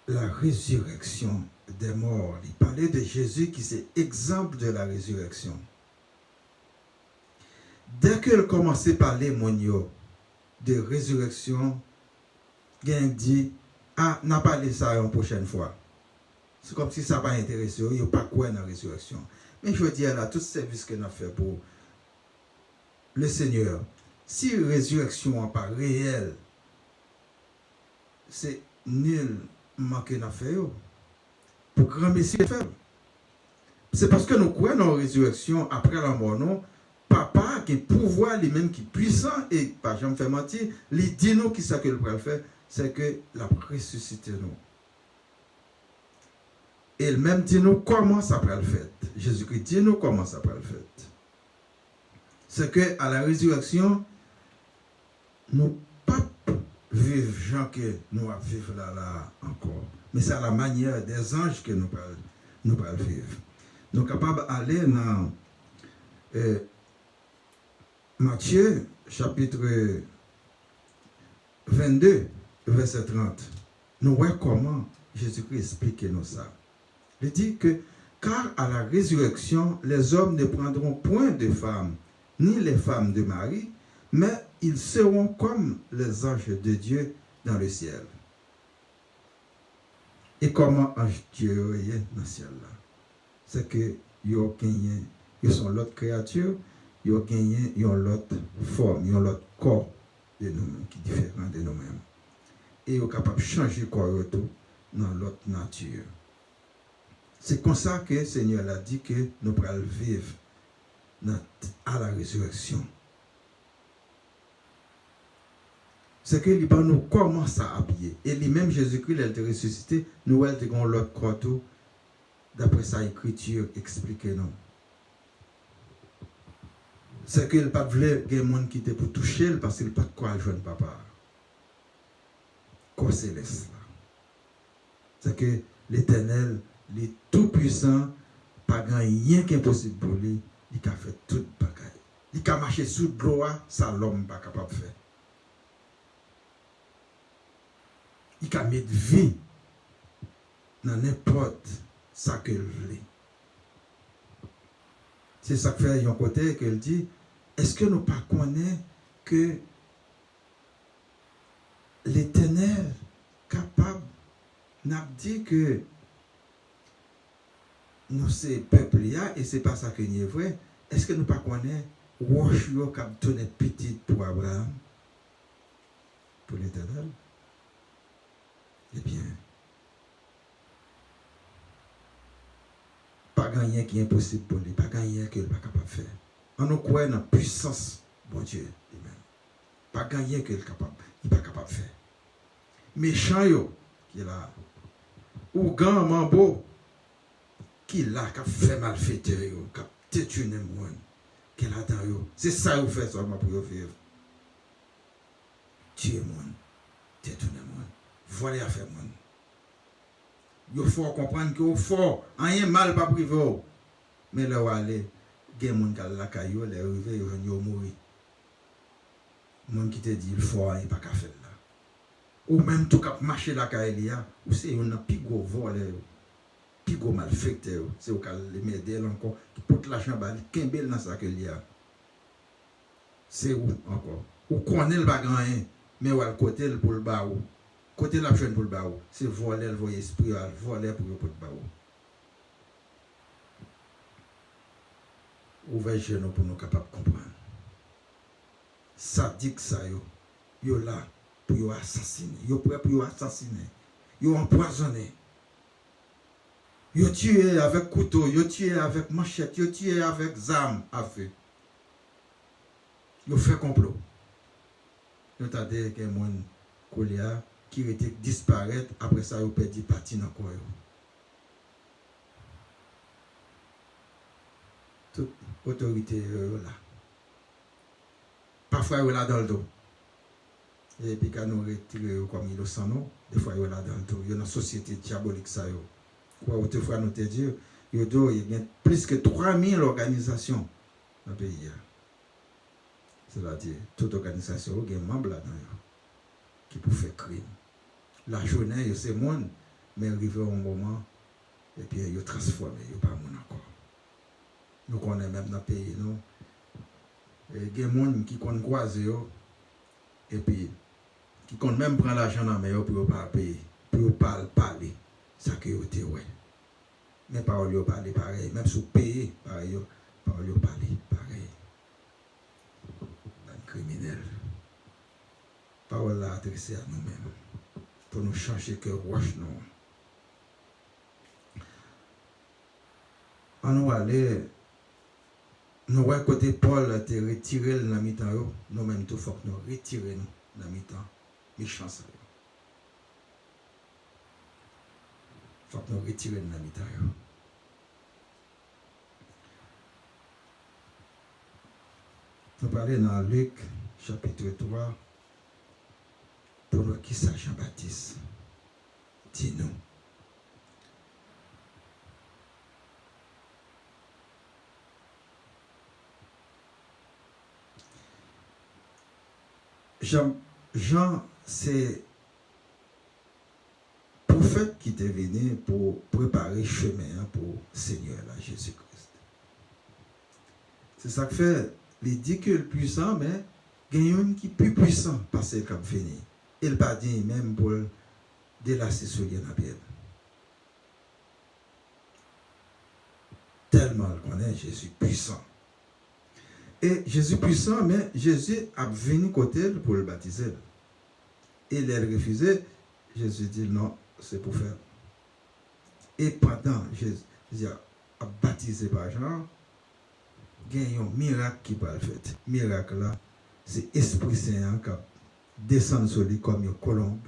la résurrection des morts. Il parlait de Jésus qui c'est exemple de la résurrection. Dès qu'il commençait à parler de résurrection, il dit, ah, n'a pas parlé ça une prochaine fois. C'est comme si ça n'a pas intéressé, il n'y a pas quoi dans la résurrection. Mais je veux dire là, tout ce service qu'on a fait pour le Seigneur, si la résurrection n'est pas réelle, c'est nul manquer n'a fait. Pour grand Messie faire. C'est parce que nous croyons dans la résurrection après la mort, non? Papa qui est pouvoir, lui-même qui est puissant, et par exemple, fait mentir, il dit nous qui ça que le pourrait faire, c'est que la ressuscité nous. Et il même dit nous comment ça peut le faire. Jésus-Christ dit nous comment ça peut le faire. C'est que à la résurrection, nous pas vivre gens que nous vivons là encore. Mais c'est à la manière des anges que nous parlons vivre. Nous sommes capables d'aller dans Matthieu, chapitre 22, verset 30. Nous voyons comment Jésus-Christ explique nous ça. Il dit que, car à la résurrection, les hommes ne prendront point de femmes, ni les femmes de Marie, mais ils seront comme les anges de Dieu dans le ciel. Et comment ange Dieu est dans le ciel là? C'est que ils sont l'autre créature, ils ont gagné l'autre forme, ils ont l'autre corps de nous-mêmes, qui est différent de nous-mêmes. Et ils sont capables de changer le corps dans l'autre nature. C'est comme ça que le Seigneur a dit que nous pourrons vivre à la résurrection. C'est que lui nous commence à habiller. Et lui-même, Jésus-Christ, il a été ressuscité, nous avons l'autre corps tout, d'après sa écriture expliquée nous. C'est qu'il n'a pas voulu que les gens qui étaient pour toucher parce qu'il n'a pas de quoi joindre papa. Corps céleste. C'est que l'Éternel, il est tout puissant, pas rien qui est impossible pour lui, il a fait toute bagaille. Il a marché sous de l'eau, ça l'homme pas capable de faire. Il a mis de vie dans n'importe ça que veut. C'est ça que fait un côté qu'elle dit, est-ce que nous pas connaissons que l'Éternel capable n'a dit que nous c'est peuple là et c'est pas ça que nous est vrai. Est-ce que nous pas connaissons roche yo qui a donné petite pour Abraham pour l'Éternel? Eh bien, pas rien qui est impossible pour lui, pas rien qu'il n'est pas capable de faire. On nous croit dans la puissance, bon Dieu, lui-même. Pas rien qu'il est capable, il n'est pas capable de faire. Méchant yo, qui est là, ou grand mambo, qui est là, qui a fait malfaiteur yo, qui a têtu le monde, qui est là dans yo. C'est ça que vous faites seulement pour vivre. Tuer le monde, têtu le monde. Voilà à faire monde. Il faut comprendre que au fort, rien mal pas privé. Mais là où aller, il y a des gens qui ont la caillou, les arrivés, ils vont mourir. Les gens qui te disent il faut rien pas qu'à faire là. Ou même tout cap marcher la caillou, ou c'est un plus gros vol, plus gros malfaiteur, c'est au cas les m'aider encore, qui porte l'argent bas, qui bel dans ça que il y a. C'est où encore? Ou connaît le bagage, mais ou à côté pour le bas ou. Côté la jeune pour le baou, c'est voler le esprit, voler pour le baou. Ouvrez genou pour nous capables de comprendre. Ça dit que ça yo là pour yo assassiner, yo prêt pour yo assassiner, yo empoisonner. Yo tué avec couteau, yo tué avec machette, yo tué avec arme à feu. Yo fait complot. Yo t'a dit que mon colia qui était disparaître, après ça, vous perdu partie dans le corps. Toute autorité là. Parfois, vous là dans le dos. Et puis, quand nous retirons comme il sans nous, des fois, vous là dans le dos. Il y a une société diabolique, ça. Quoi, autrefois, nous te disons, il y a plus que 3000 organisations dans le pays. C'est-à-dire, toute organisation, il y a des membres là-dedans qui peuvent faire crime. La journée, c'est monde, mais arrivé un moment, et puis ils transformé, ils pas mon encore. Nous connaissons même dans le pays, non? Il y a des gens qui connaissent croiser, et puis qui connaissent même prendre l'argent dans la main pour ne pas payer, pour ne pas parler. Ça que vous avez ouais. Mais pas vous parler pareil, même si vous payez, pareil, pas vous parler pareil. Un criminel. Parole là adressée à nous-mêmes. Pour nous changer que roche nous. On va aller, nous voyons côté Paul a retiré le mi-temps, nous-mêmes tout faut que nous retirions le mi-temps, méchant ça. Il faut que nous retirions le mi-temps. Nous parlons dans Luc chapitre 3. Pour nous qui ça Jean-Baptiste, dis-nous. Jean, c'est prophète qui est venu pour préparer chemin pour Seigneur là, Jésus-Christ. C'est ça que fait, il dit que le puissant, mais il y a un qui est plus puissant parce qu'il a fini. Il n'a pas dit même pour délasser ce lien à pierre. Tellement qu'on connaît Jésus puissant. Et Jésus puissant, mais Jésus a venu côté pour le baptiser. Et il a refusé. Jésus dit non, c'est pour faire. Et pendant Jésus a baptisé par Jean, il y a un miracle qui va le faire. Miracle là, c'est Esprit Saint qui descend sur lui comme une colombe.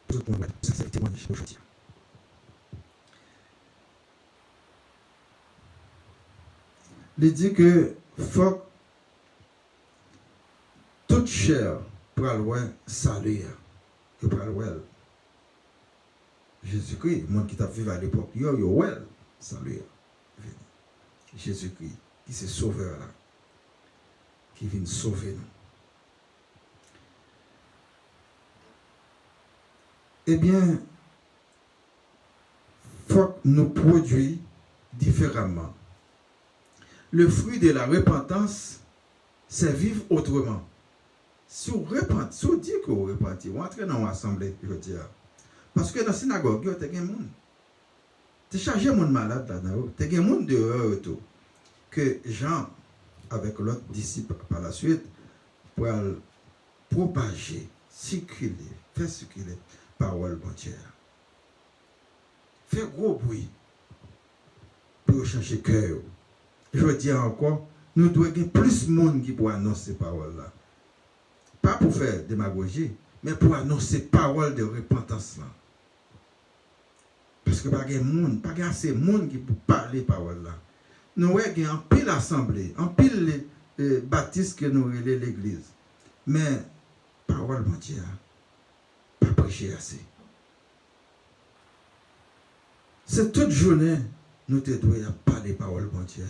Tout le monde ça c'est témoignage aujourd'hui. Il dit que faut toute chair pour aller saluer. Et pour aller Jésus-Christ, le monde qui t'a vécu à l'époque, yo well. Salut. Jésus-Christ, qui c'est sauveur là, qui vient sauver nous. Eh bien, il faut que nous produisons différemment. Le fruit de la repentance, c'est vivre autrement. Si vous repentez, si vous dites que vous repentez, vous entrez dans l'assemblée, je veux dire. Parce que dans la synagogue, il y a des gens. Tu chargé mon malade là-dedans. Tu as des gens dehors que Jean, avec l'autre disciple par la suite, pour propager, circuler, faire circuler parole entière. Faire gros bruit pour changer cœur. Je veux dire encore, nous devons avoir plus de monde qui pour annoncer ces paroles-là. Pas pour faire démagogie, mais pour annoncer parole de repentance là. Parce que pas de monde, pas assez de monde qui peut parler parole là. Nous avons en pile assemblée, en pile les baptistes que nous relèvons l'église. Mais parole entière, pas prêcher assez. C'est toute journée, nous devons parler parole entière.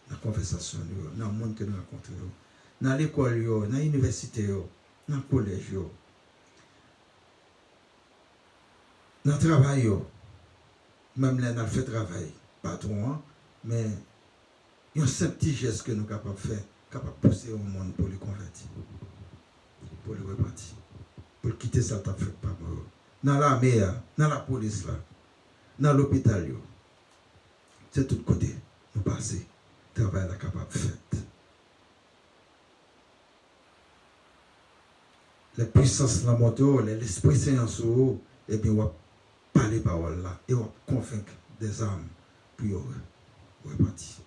Dans la conversation, dans le monde que nous rencontrons, dans l'école, dans l'université, dans le collège, dans le travail, même là, dans le travail, patron, mais il y a un petit geste que nous sommes capables de faire, capables de pousser au monde pour les convertir, pour les repentir, pour quitter ça, tu as fait pas mort. Dans l'armée, dans la police, dans l'hôpital, c'est tout côté, nous passer. Travail la capable de faire. La puissance de la moto, l'esprit saint en sous, et bien, on va parler paroles là, et on va convaincre des âmes, puis on repartir.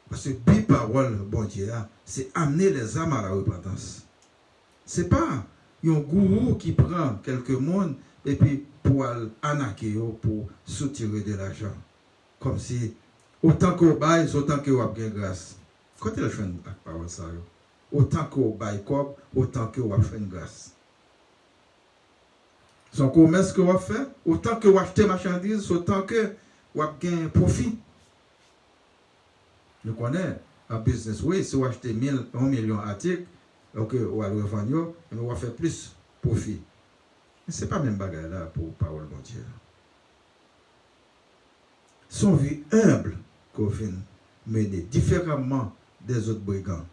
Parce que bi parole, bon Dieu, c'est amener les âmes à la repentance. Ce n'est pas un gourou qui prend quelques monde et puis pour anaquer, pour soutirer de l'argent. Comme si autant qu'on baille, autant qu'on a grâce. Quand il a fait une parole, ça, autant qu'on baille, autant qu'on a fait une grâce. Son commerce qu'on a fait, autant qu'on a acheté marchandises, autant qu'on a gagné profit. Nous connaissons un business, oui, si on achète 1 million d'articles, donc on va le revendre, on va faire plus profit. Mais ce n'est pas même bagarre là pour parole de Dieu. Son vie humble qu'on vient mener différemment des autres brigands.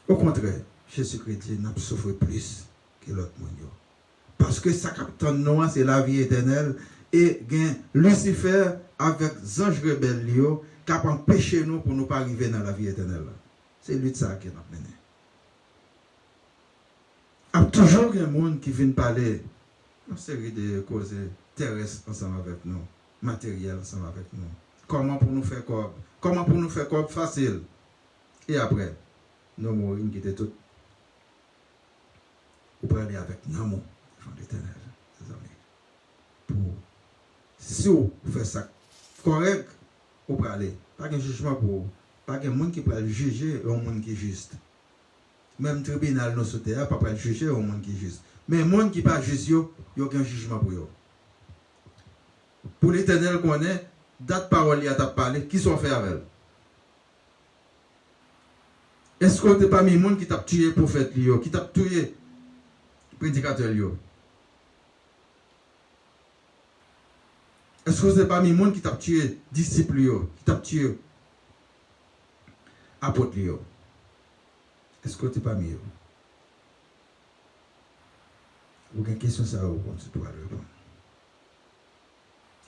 Au contraire, Jésus-Christ dit n'a souffert plus que l'autre monde. Parce que sa capitaine noire, c'est la vie éternelle. Et Lucifer avec les anges rebelles qui a empêché nous pour ne pas arriver dans la vie éternelle. C'est lui de ça qui nous mené. Il y a toujours un monde qui vient parler une série de causes terrestres ensemble avec nous, matériels ensemble avec nous. Comment pour nous faire corps? Comment pour nous faire corps facile? Et après, nous mourons qui étaient tous. Vous prenez avec nous, enfants d'éternel, les amis. Pour, si vous faites ça correct, vous pouvez aller. Pas de jugement pour vous. Pas de monde qui peut juger un monde qui est juste. Même le tribunal nous saute, pas pour juger un monde qui est juste. Mais un monde qui n'est pas juste, il n'y a aucun jugement pour eux. Pour l'éternel qu'on est, date parole il a parlé, qui sont fait avec elle? Est-ce que tu n'es pas mis le monde qui t'a tué prophète, qui t'a tué prédicateur? Est-ce que ce n'est pas mis le monde qui t'a tué disciple, qui t'a tué apôtre? Est-ce que tu n'es pas mis? Ou une question ça vous tu dois répondre.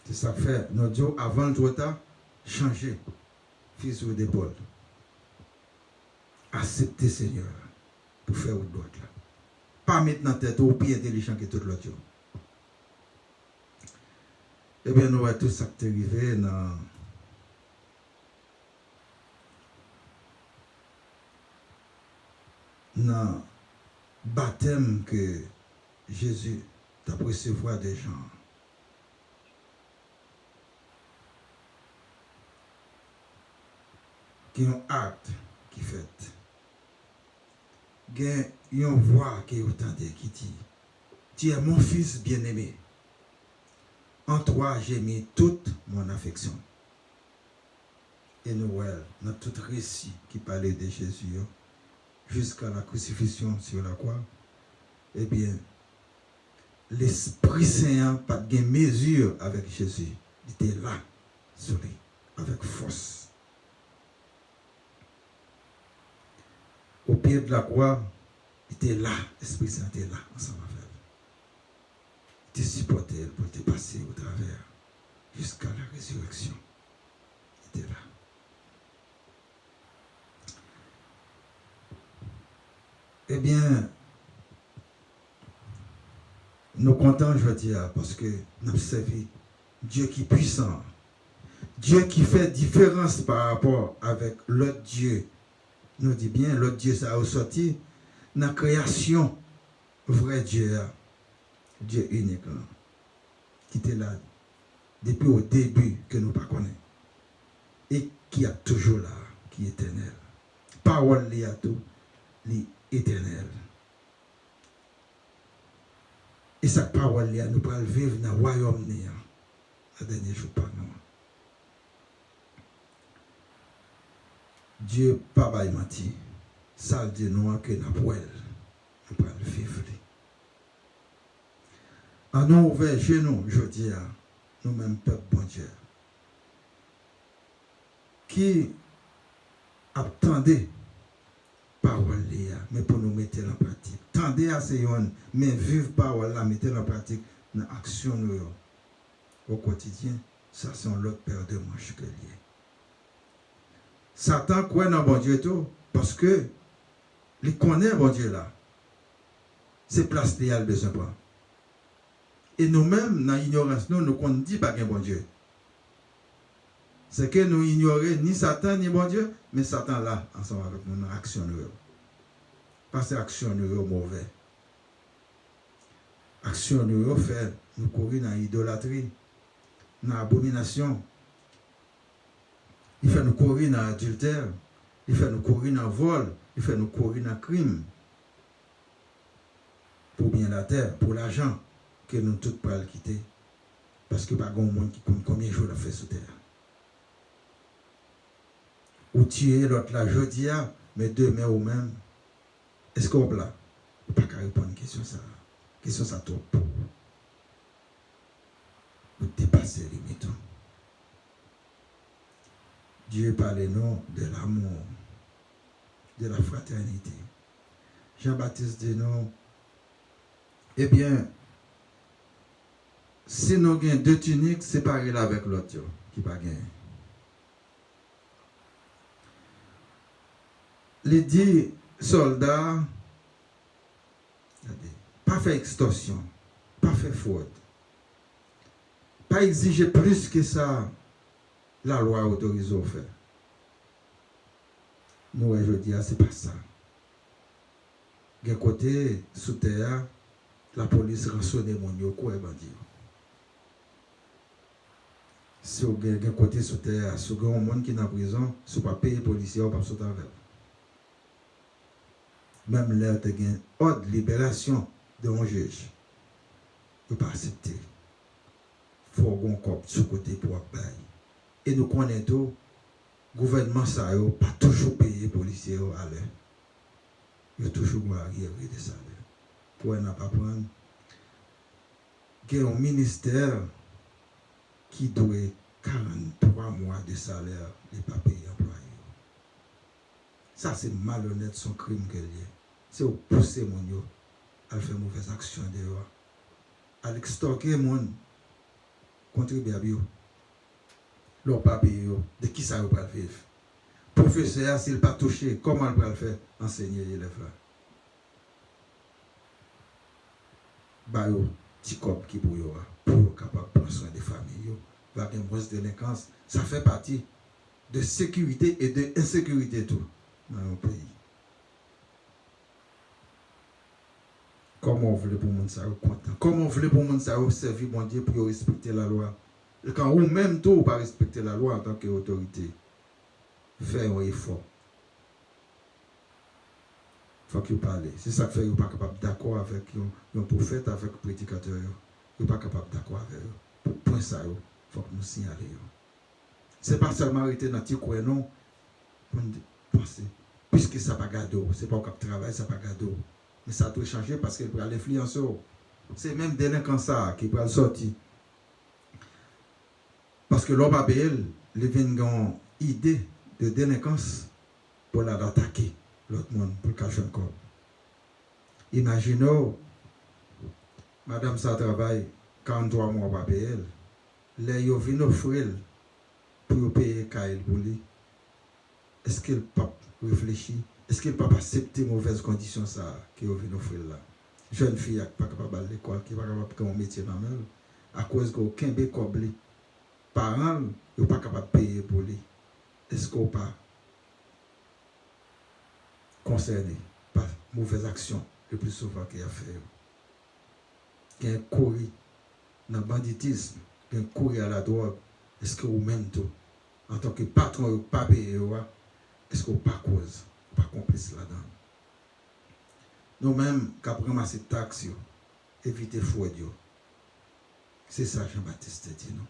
C'est ça que fait notre Dieu avant le trop tard, changer fils ou d'épaule. Accepter Seigneur pour faire d'autres là. Pas mettre dans la tête ou plus intelligent que tout l'autre. Eh bien, nous allons tous arriver dans le baptême que Jésus t'a recevoir des gens. Qui ont acte qui fait. Il y a une voix qui est entendue qui dit: Tu es mon fils bien-aimé, En toi, j'ai mis toute mon affection. Et Noël, dans tout récit qui parlait de Jésus, jusqu'à la crucifixion sur la croix, eh bien, l'Esprit Saint, pas de mesure avec Jésus, il était là, sur lui, avec force. Au pied de la croix, il était là, l'Esprit Saint était là, ensemble avec elle. Il était supporté pour te passer au travers, jusqu'à la résurrection. Il était là. Eh bien, nous comptons, je veux dire, parce que nous avons servi Dieu qui est puissant, Dieu qui fait différence par rapport avec l'autre Dieu. Nous dit bien, l'autre Dieu, ça a ressorti dans la création, vrai Dieu, Dieu unique, qui était là depuis au début que nous ne connaissons pas, et qui est toujours là, qui est éternel. Parole li a tout, li éternel. Et cette parole là, nous pouvons vivre dans le royaume le dernier jour par nous. Dieu pas va mentir. Ça dit nous que nous pouvons vivre. En nous ouvert genoux, je dis à nous-mêmes, peuple bon Dieu, qui attendait parole là, mais pour nous mettre en pratique. Tendez à ces gens, mais vivre parole là, mettez en pratique dans l'action au quotidien. Ça, c'est l'autre paire de manches que lié. Satan croit dans bon Dieu tout, parce que il connaît bon Dieu là. C'est place qu'il a besoin de. Et nous-mêmes, dans l'ignorance, nous ne dit pas qu'il y a bon Dieu. C'est que nous ignorons ni Satan ni bon Dieu, mais Satan là, ensemble avec nous, dans l'action. Parce que l'action est mauvaise. L'action fait nous courir dans l'idolâtrie, dans l'abomination. Il fait nous courir dans l'adultère. Il fait nous courir dans le vol. Il fait nous courir dans le crime. Pour bien la terre, pour l'argent, que nous tous pas le quitter. Parce que pas grand monde qui compte combien de jours il a fait sous terre. Ou tuer l'autre là, jeudi, mais demain ou même. Est-ce qu'on là? On ne peut pas répondre à une question ça. Question ça trop. Vous dépassez les limites. Dieu parle nous de l'amour, de la fraternité. Jean-Baptiste dit nous, eh bien, si nous avons deux tuniques, séparez là avec l'autre qui pas gagné. Les 10 soldats, pas fait extorsion, pas fait faute, pas exiger plus que ça, la loi autorise au faire. Nous, je dis, c'est pas ça. D'un côté, sous terre, la police rançonne mon yo, quoi, bandit. Si vous avez un côté sous terre, si vous avez un monde qui est en prison, si vous ne payez les policiers, vous ne pouvez pas sauter avec. Même là, vous avez une ordre de libération d'un juge. Vous ne pouvez pas accepter. Il faut avoir un corps de côté pour payer. Et nous connaissons tout, le gouvernement ça n'a pas toujours payé les policiers à l'heure. Il y a toujours arriéré de salaire. Pour ne pas prendre, il y a un ministère qui doit 43 mois de salaire et pas payer employés. Ça, c'est malhonnête, son crime que lié. C'est au pousser mon yo à faire mauvaise action dehors. À l'extorquer mon contribuable. Leur pas payer. De qui ça va vivre? Professeur, s'il n'a pas touché, comment il va le faire? Enseigner les élèves là. Bah yo, petit cop qui pour capable de prendre soin des familles. Va bien moins de délinquance. Ça fait partie de sécurité et de insécurité tout dans nos pays. Comment on voulait pour monde ça content? Comment on voulait pour monde ça servir bon Dieu pour respecter la loi? Quand ou même tout pas respecter la loi en tant qu'autorité, faire un effort. Il faut que vous parlez. C'est ça que fait que vous n'êtes pas capable d'accord avec un prophète, avec un prédicateur. Vous n'êtes pas capable d'accord avec eux. Pour point ça, il faut que nous signalions. Ce n'est pas seulement arrêter dans petit coin, non. Pour nous penser. Puisque ça n'a pas gado, ce n'est pas au travail, ça n'a pas gado. Mais ça doit changer parce qu'il peut l'influencer. C'est même délinquant ça qui peut sortir. Parce que l'homme Abel, il vient une idée de délinquance pour l'attaquer l'autre monde, pour le cacher encore. Imaginez, madame ça travaille 43 mois par PL, les yo vient offrir pour payer Kyle pour lui. Est-ce qu'il pas réfléchir? Est-ce qu'il pas accepter mauvaises conditions ça qui yo vient offrir là? Jeune fille qui n'est pas capable d'aller à l'école, qui n'est pas capable de faire un métier normal, à cause qu'aucun bécoblé, parents, ils ne sont pas capables de payer pour lui. Est-ce qu'on n'est pas concerné par mauvaises actions le plus souvent qu'il a fait? Il y a un courrier dans le banditisme, il y a un courrier à la drogue. Est-ce que vous-même, en tant que patron, vous ne pas payé? Est-ce que vous pas cause, pas complice là-dedans? Nous-mêmes, quand on ramasse ces taxes, éviter fraude. C'est ça Jean-Baptiste dit, non?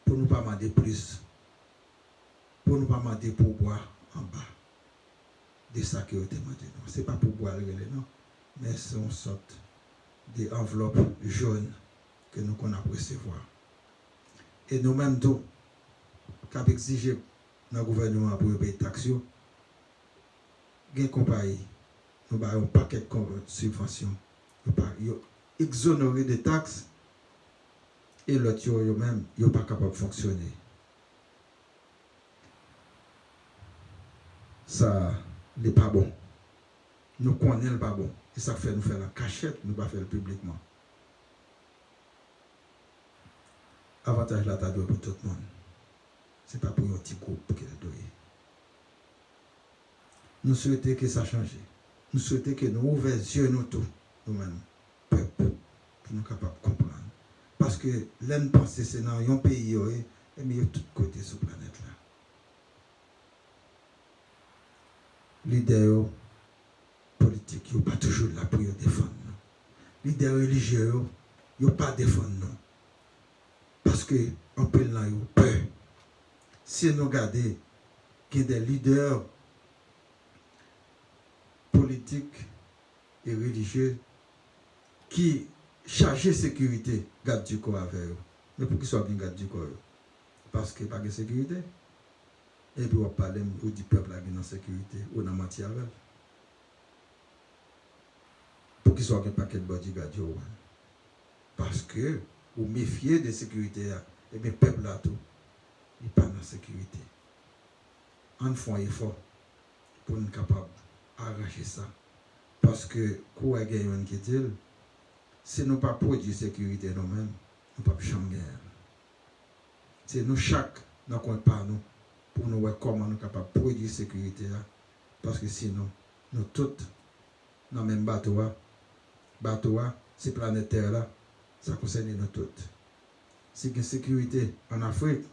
Pour ne pas demander plus, pour ne pas demander pour boire en bas de ça que vous demandez. Ce n'est pas pour boire, non? Mais c'est une sorte d'enveloppe jaune que nous qu'on a recevoir. Et nous-mêmes, tout, quand on exige dans le gouvernement pour payer les taxes, il y a une compagnie. Nous avons un paquet de subventions. Nous avons exonéré des taxes et l'autre, eux-mêmes, ils ne sont pas capables de fonctionner. Ça n'est pas bon. Nous connaissons pas bon. Et ça fait nous faire la cachette, nous ne pas faire le publiquement. Avantage là, tu dois pour tout le monde. Ce n'est pas pour un petit groupe qui est doué. Nous souhaitons que ça change. Nous souhaitons que nous ouvrons les yeux, nous tous, nous-mêmes, peuple, pour nous capables de comprendre. Parce que l'un pense que c'est dans un pays, et il y a tous côtés sur la planète là. Leaders politiques, ils ne sont pas toujours là pour défendre. Les leaders religieux, ils ne sont pas défendre. Parce qu'en peu là, ils ont peur. Si nous regardons qu'il y a des leaders politiques et religieux qui chargent de sécurité, garde du corps avec eux. Mais pour qu'ils soient bien garde du corps? Parce qu'il n'y a pas de sécurité. Et puis on parle du peuple qui est en sécurité ou dans la matière. Pour qu'ils soient un paquet de bodyguards. Parce que vous méfiez de sécurité, et bien le peuple là tout, il n'est pas dans la sécurité. On fait un effort pour être capable d'arracher ça. Parce que, quand il y a un qui dit, si nous ne pas produire sécurité nous-mêmes, nous ne pouvons pas changer. C'est nous chaque, dans le coin par nous, pour nous voir comment nous sommes capables de produire sécurité. Parce que sinon, nous tous, dans le même bateau, ces planétaires là, ça concerne nous tous. Si il y a une sécurité en Afrique,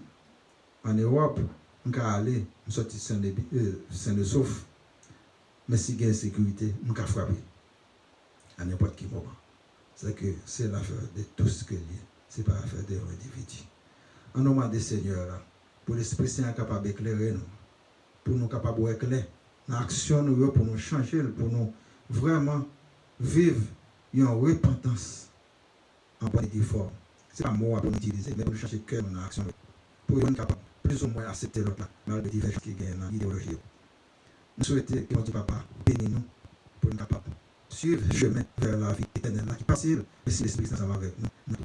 en Europe, on peut aller, on sortir sain de sauf. Mais si il y a une sécurité, on peut frapper à n'importe quel moment. C'est que c'est l'affaire de tout ce que lié. Ce n'est pas l'affaire d'un individu. En nom des seigneurs, pour l'Esprit Saint capable d'éclairer nous, pour nous capables d'éclairer dans l'action, pour nous changer, pour nous vraiment vivre une repentance en bonne et forme. Ce n'est pas moi pour nous utiliser, mais pour nous changer le cœur dans l'action. Pour nous capables plus ou moins accepter l'autre, malgré les divergences qui gagnent dans l'idéologie. Nous souhaitons que notre papa bénisse nous pour nous capables de suivre le chemin vers la vie éternelle qui est facile, mais si l'Esprit Saint va avec nous, nous